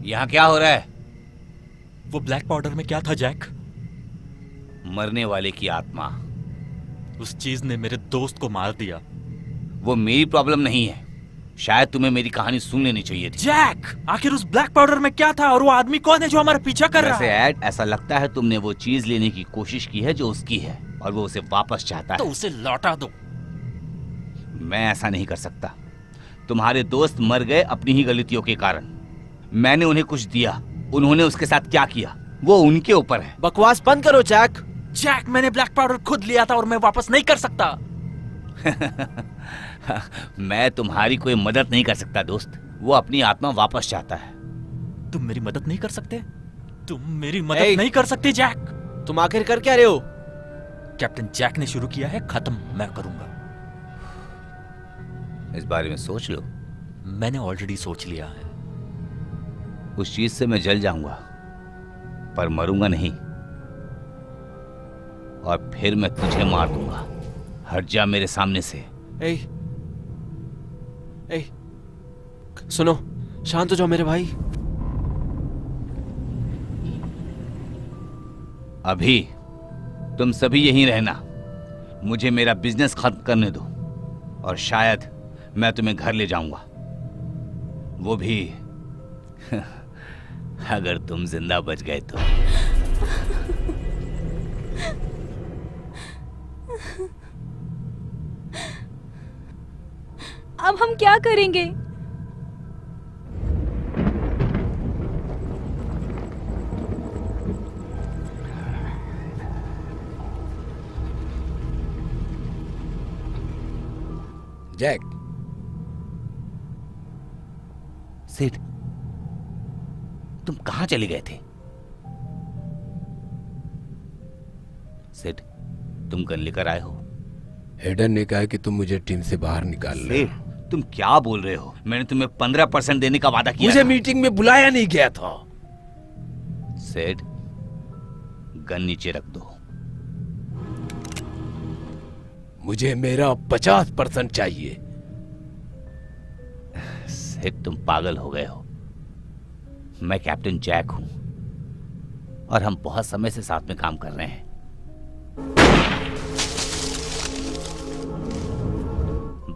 यहाँ क्या हो रहा है? वो ब्लैक पाउडर में क्या था जैक? मरने वाले की आत्मा। उस चीज ने मेरे दोस्त को मार दिया। वो मेरी प्रॉब्लम नहीं है। शायद तुम्हें मेरी कहानी सुन लेनी चाहिए थी। जैक, आखिर उस ब्लैक पाउडर में क्या था और वो आदमी कौन है जो हमारा पीछा कर रहा वैसे है? ऐड, ऐसा लगता है तुमने वो चीज लेने की कोशिश की है जो उसकी है और वो उसे वापस चाहता तो है। उसे लौटा दो। मैं ऐसा नहीं कर सकता। तुम्हारे दोस्त मर गए अपनी ही गलतियों के कारण। मैंने उन्हें कुछ दिया, उन्होंने उसके साथ क्या किया वो उनके ऊपर है। बकवास बंद करो जैक। जैक, मैंने ब्लैक पाउडर खुद लिया था और मैं वापस नहीं कर सकता। मैं तुम्हारी कोई मदद नहीं कर सकता दोस्त। वो अपनी आत्मा वापस चाहता है। तुम मेरी मदद नहीं कर सकते? तुम मेरी मदद Hey! नहीं कर सकते जैक? तुम आखिर कर क्या रहे हो? कैप्टन जैक ने शुरू किया है, खत्म मैं करूंगा। इस बारे में सोच लो। मैंने ऑलरेडी सोच लिया है। उस चीज से मैं जल जाऊंगा, पर मरूंगा नहीं। और फिर मैं तुझे मार दूंगा। हट जा मेरे सामने से। ए, ए, सुनो, शांत हो जाओ मेरे भाई। अभी तुम सभी यहीं रहना, मुझे मेरा बिजनेस खत्म करने दो, और शायद मैं तुम्हें घर ले जाऊंगा, वो भी अगर तुम जिंदा बच गए तो। अब हम क्या करेंगे? जैक, सिड, तुम कहां चले गए थे? सिड, तुम गन लेकर आए हो? हेडन ने कहा कि तुम मुझे टीम से बाहर निकाल ले। सिड, तुम क्या बोल रहे हो? मैंने तुम्हें 15% देने का वादा किया मुझे था। मीटिंग में बुलाया नहीं गया था। सिड, गन नीचे रख दो। मुझे मेरा 50% चाहिए। सिड, तुम पागल हो गए हो। मैं कैप्टन जैक हूं, और हम बहुत समय से साथ में काम कर रहे हैं।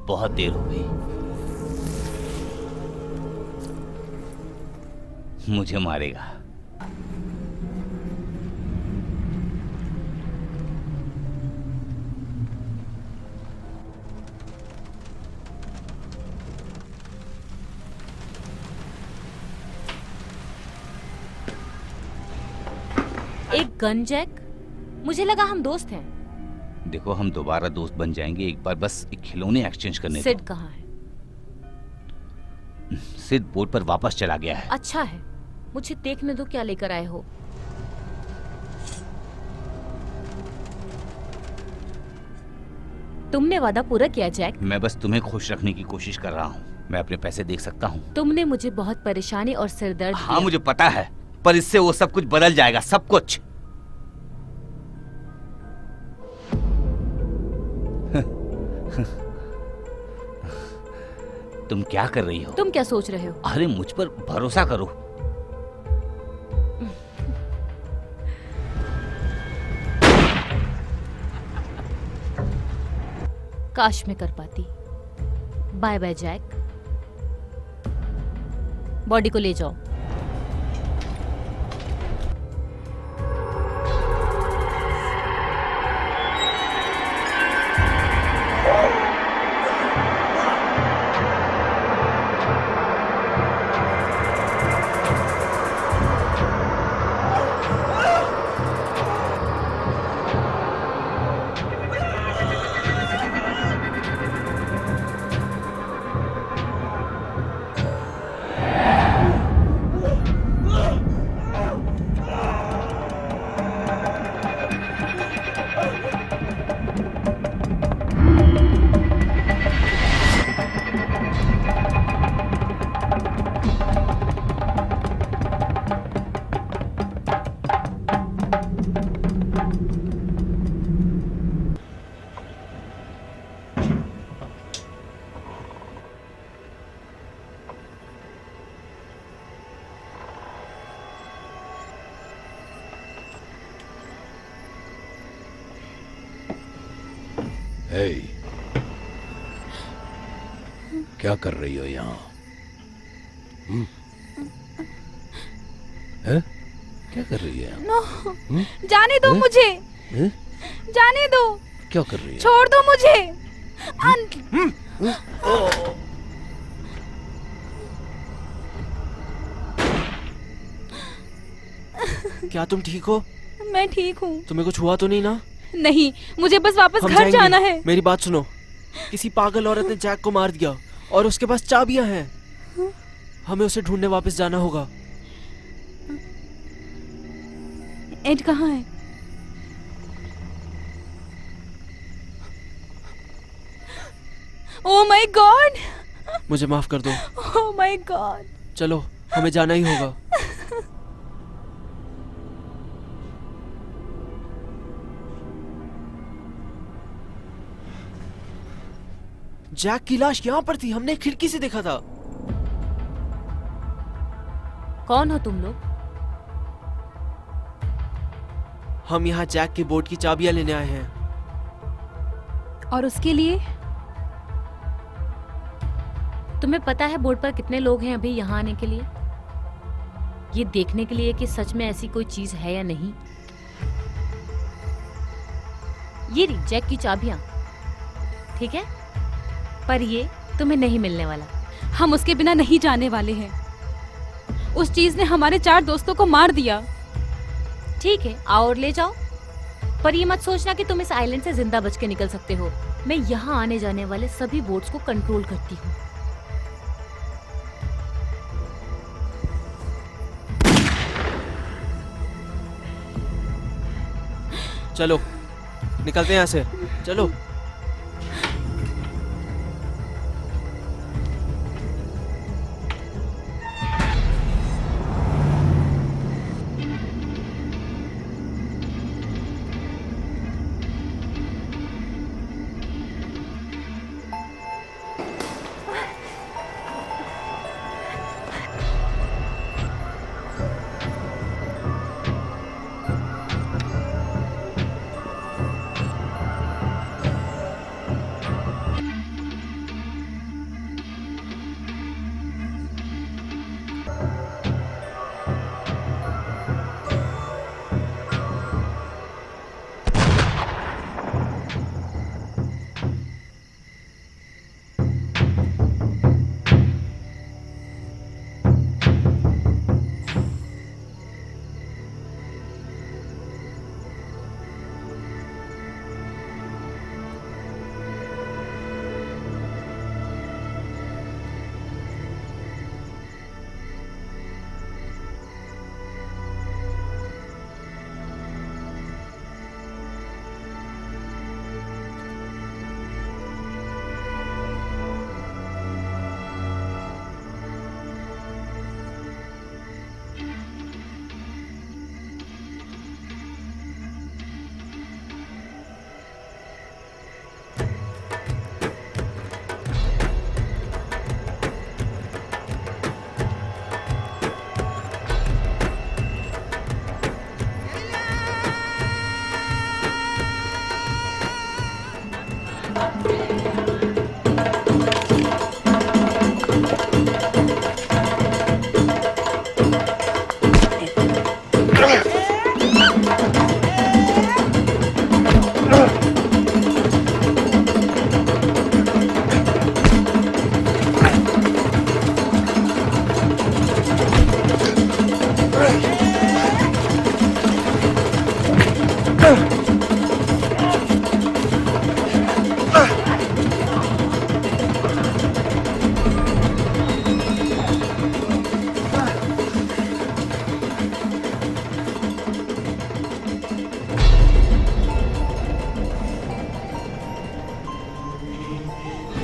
बहुत देर हो गई, मुझे मारेगा। एक गन जैक? मुझे लगा हम दोस्त हैं। देखो, हम दोबारा दोस्त बन जाएंगे, एक बार बस एक खिलौने एक्सचेंज करने सिड कहाँ है? दो। सिड बोट पर वापस चला गया है। अच्छा है, मुझे देखने दो क्या लेकर आए हो। तुमने वादा पूरा किया जैक। मैं बस तुम्हें खुश रखने की कोशिश कर रहा हूँ। मैं अपने पैसे देख सकता हूँ? तुमने मुझे बहुत परेशानी और सिरदर्द हाँ, दिया। मुझे पता है, पर इससे वो सब कुछ बदल जाएगा, सब कुछ। तुम क्या कर रही हो? तुम क्या सोच रहे हो? अरे, मुझ पर भरोसा करो। काश मैं कर पाती। Bye bye Jack. बॉडी को ले जाओ। हे, क्या कर रही हो यहाँ? हैं? क्या कर रही है? नो, जाने दो मुझे। हैं? जाने दो। क्या कर रही है? छोड़ दो मुझे। क्या तुम ठीक हो? मैं ठीक हूँ। तुम्हें कुछ हुआ तो नहीं ना? नहीं, मुझे बस वापस हम घर जाएंगे। जाना है। मेरी बात सुनो, किसी पागल औरत ने जैक को मार दिया और उसके पास चाबियां हैं। हमें उसे ढूंढने वापस जाना होगा। एड कहाँ है? Oh my God! मुझे माफ कर दो। Oh my God! चलो, हमें जाना ही होगा। जैक की लाश यहाँ पर थी, हमने खिड़की से देखा था। कौन हो तुम लोग? हम यहाँ जैक के बोट की चाबियां लेने आए हैं। और उसके लिए? तुम्हें पता है बोट पर कितने लोग हैं अभी यहाँ आने के लिए? ये देखने के लिए कि सच में ऐसी कोई चीज है या नहीं। ये रही जैक की चाबियां, ठीक है? पर ये तुम्हें नहीं मिलने वाला। हम उसके बिना नहीं जाने वाले हैं। उस चीज ने हमारे 4 दोस्तों को मार दिया। ठीक है, आओ और ले जाओ। पर ये मत सोचना कि तुम इस आइलैंड से जिंदा बच के निकल सकते हो। मैं यहाँ आने जाने वाले सभी बोट्स को कंट्रोल करती हूँ। चलो निकलते हैं यहाँ से, चलो।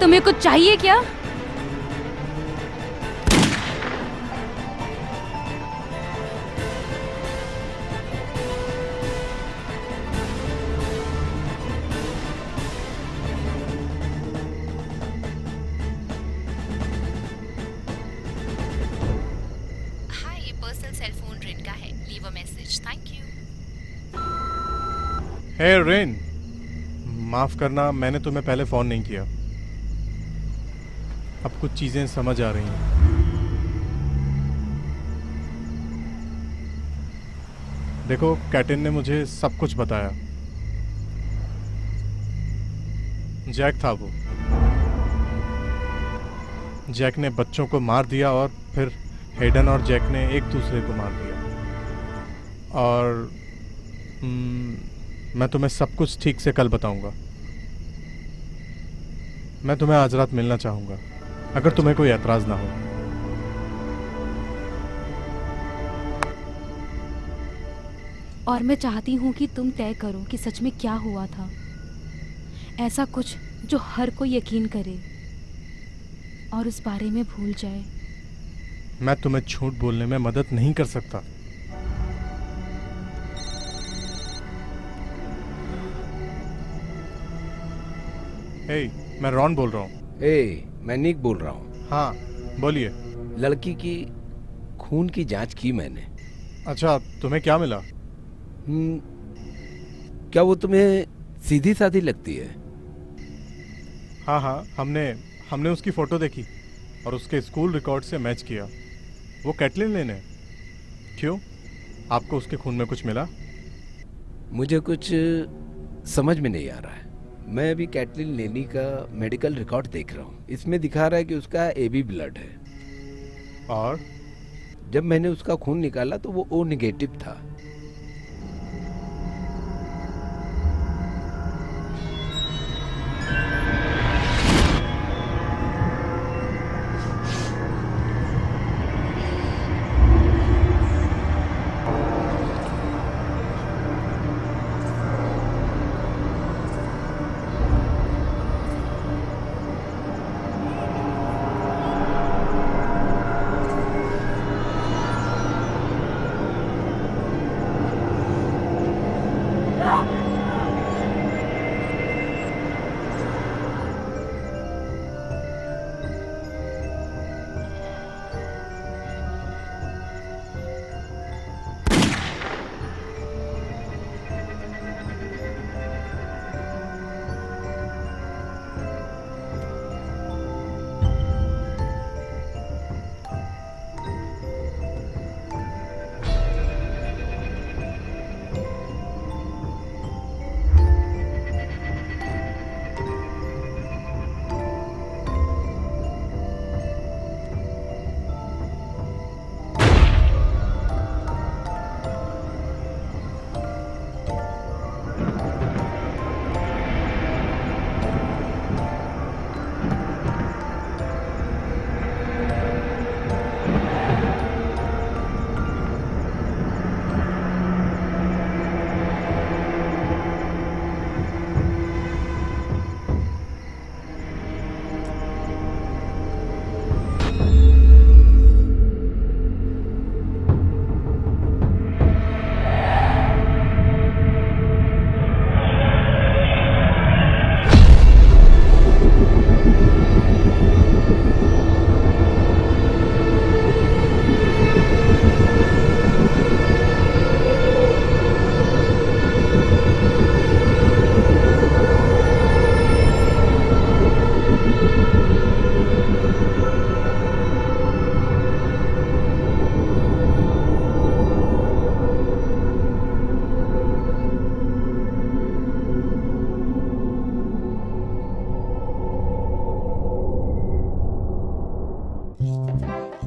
तुम्हें कुछ चाहिए क्या? हाँ, ये पर्सनल सेल फोन रिन का है। Leave a message. Thank you. Hey Ren, माफ करना, मैंने तुम्हें पहले फोन नहीं किया। अब कुछ चीजें समझ आ रही हैं। देखो, कैटिन ने मुझे सब कुछ बताया। जैक था वो। जैक ने बच्चों को मार दिया और फिर हेडन और जैक ने एक दूसरे को मार दिया। और मैं तुम्हें सब कुछ ठीक से कल बताऊंगा। मैं तुम्हें आज रात मिलना चाहूंगा, अगर तुम्हें कोई एतराज ना हो। और मैं चाहती हूँ कि तुम तय करो कि सच में क्या हुआ था। ऐसा कुछ जो हर कोई यकीन करे और उस बारे में भूल जाए। मैं तुम्हें झूठ बोलने में मदद नहीं कर सकता। हे, मैं रॉन बोल रहा हूँ। मैं निक बोल रहा हूँ। हाँ बोलिए। लड़की की खून की जांच की मैंने। अच्छा, तुम्हें क्या मिला? क्या वो तुम्हें सीधी साधी लगती है? हाँ हाँ, हमने उसकी फ़ोटो देखी और उसके स्कूल रिकॉर्ड से मैच किया। वो कैटलिन लेन है। क्यों, आपको उसके खून में कुछ मिला? मुझे कुछ समझ में नहीं आ रहा है। मैं अभी कैटलिन लेनी का मेडिकल रिकॉर्ड देख रहा हूँ। इसमें दिखा रहा है कि उसका AB ब्लड है, और जब मैंने उसका खून निकाला तो वो O नेगेटिव था।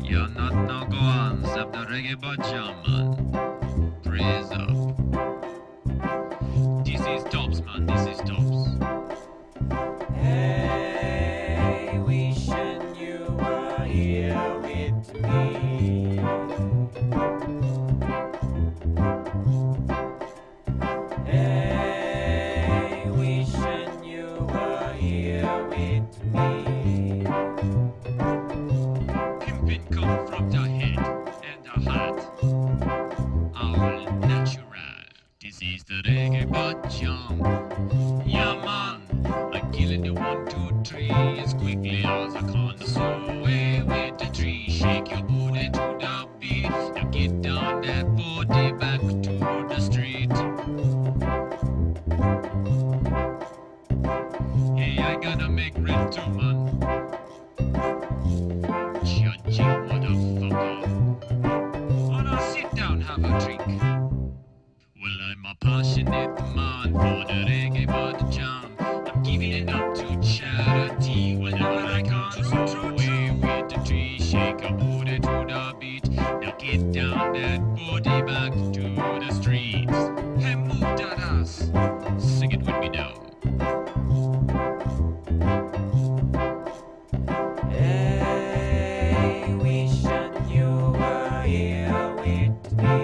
You're not no goans of the reggae but man. Praise up. This is tops, man. This is tops. Hey, wishing you were here with me. Hey, wishing you were here with me. Pimpin' come from the head and the heart. All natural. This is the reggae but yeah, man. I'm killing the 1, 2, 3 as quickly as I can. So away with the tree, shake your booty to the beat. Now get down that booty back to the street. Hey, I gotta make rent too, man. Judging motherfucker. Oh no, sit down, have a drink. Well, I'm a passionate man for the reggae but jam. I'm giving it up to charity whenever I can. So away with the tree, shake a booty to the beat. Now get down that booty back to the streets. Hey, move that ass. Sing it with me now. Hey, wishing you were here with me.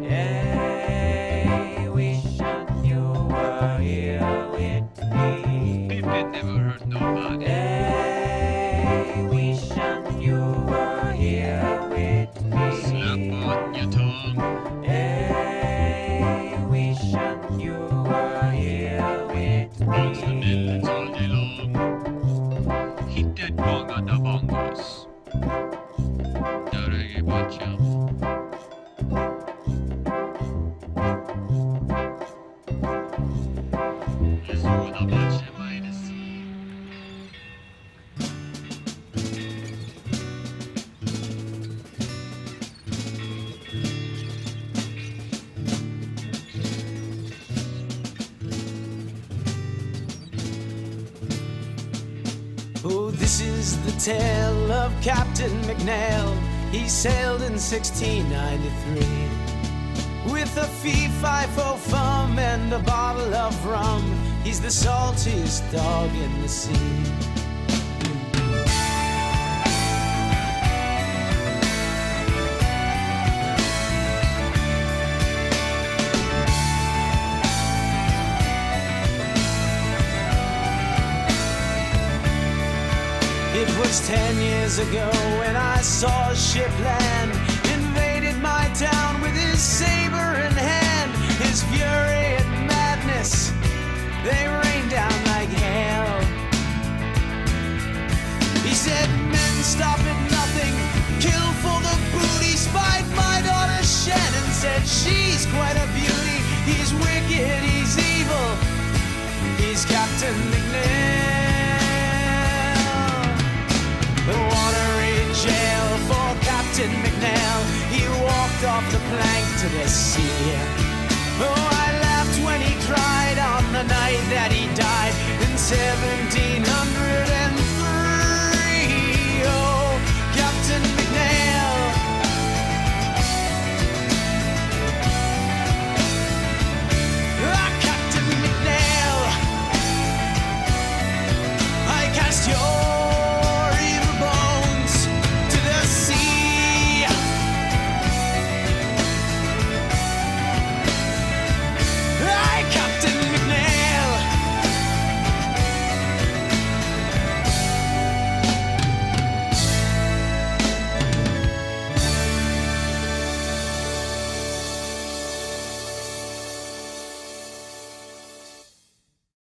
Hey, wishing you were here with me. Pimpin' never hurt nobody. Hey, wishing you were here with me. Slap on your tongue. Hey, wishing you were here with Bounce the me. melons all day long. This is the tale of Captain McNail. He sailed in 1693 with a fee-fi-fo fum and a bottle of rum. He's the saltiest dog in the sea. It was 10 years ago when I saw a ship land, invaded my town with his saber in hand. His fury and madness, they rained down like hail. He said, men stop at nothing, kill for the booty. Spied my daughter Shannon, said she's quite a beauty. He's wicked, he's evil, he's Captain McNail. The watery jail for Captain McNail. He walked off the plank to the sea. Oh, I laughed when he cried on the night that he died in 1700.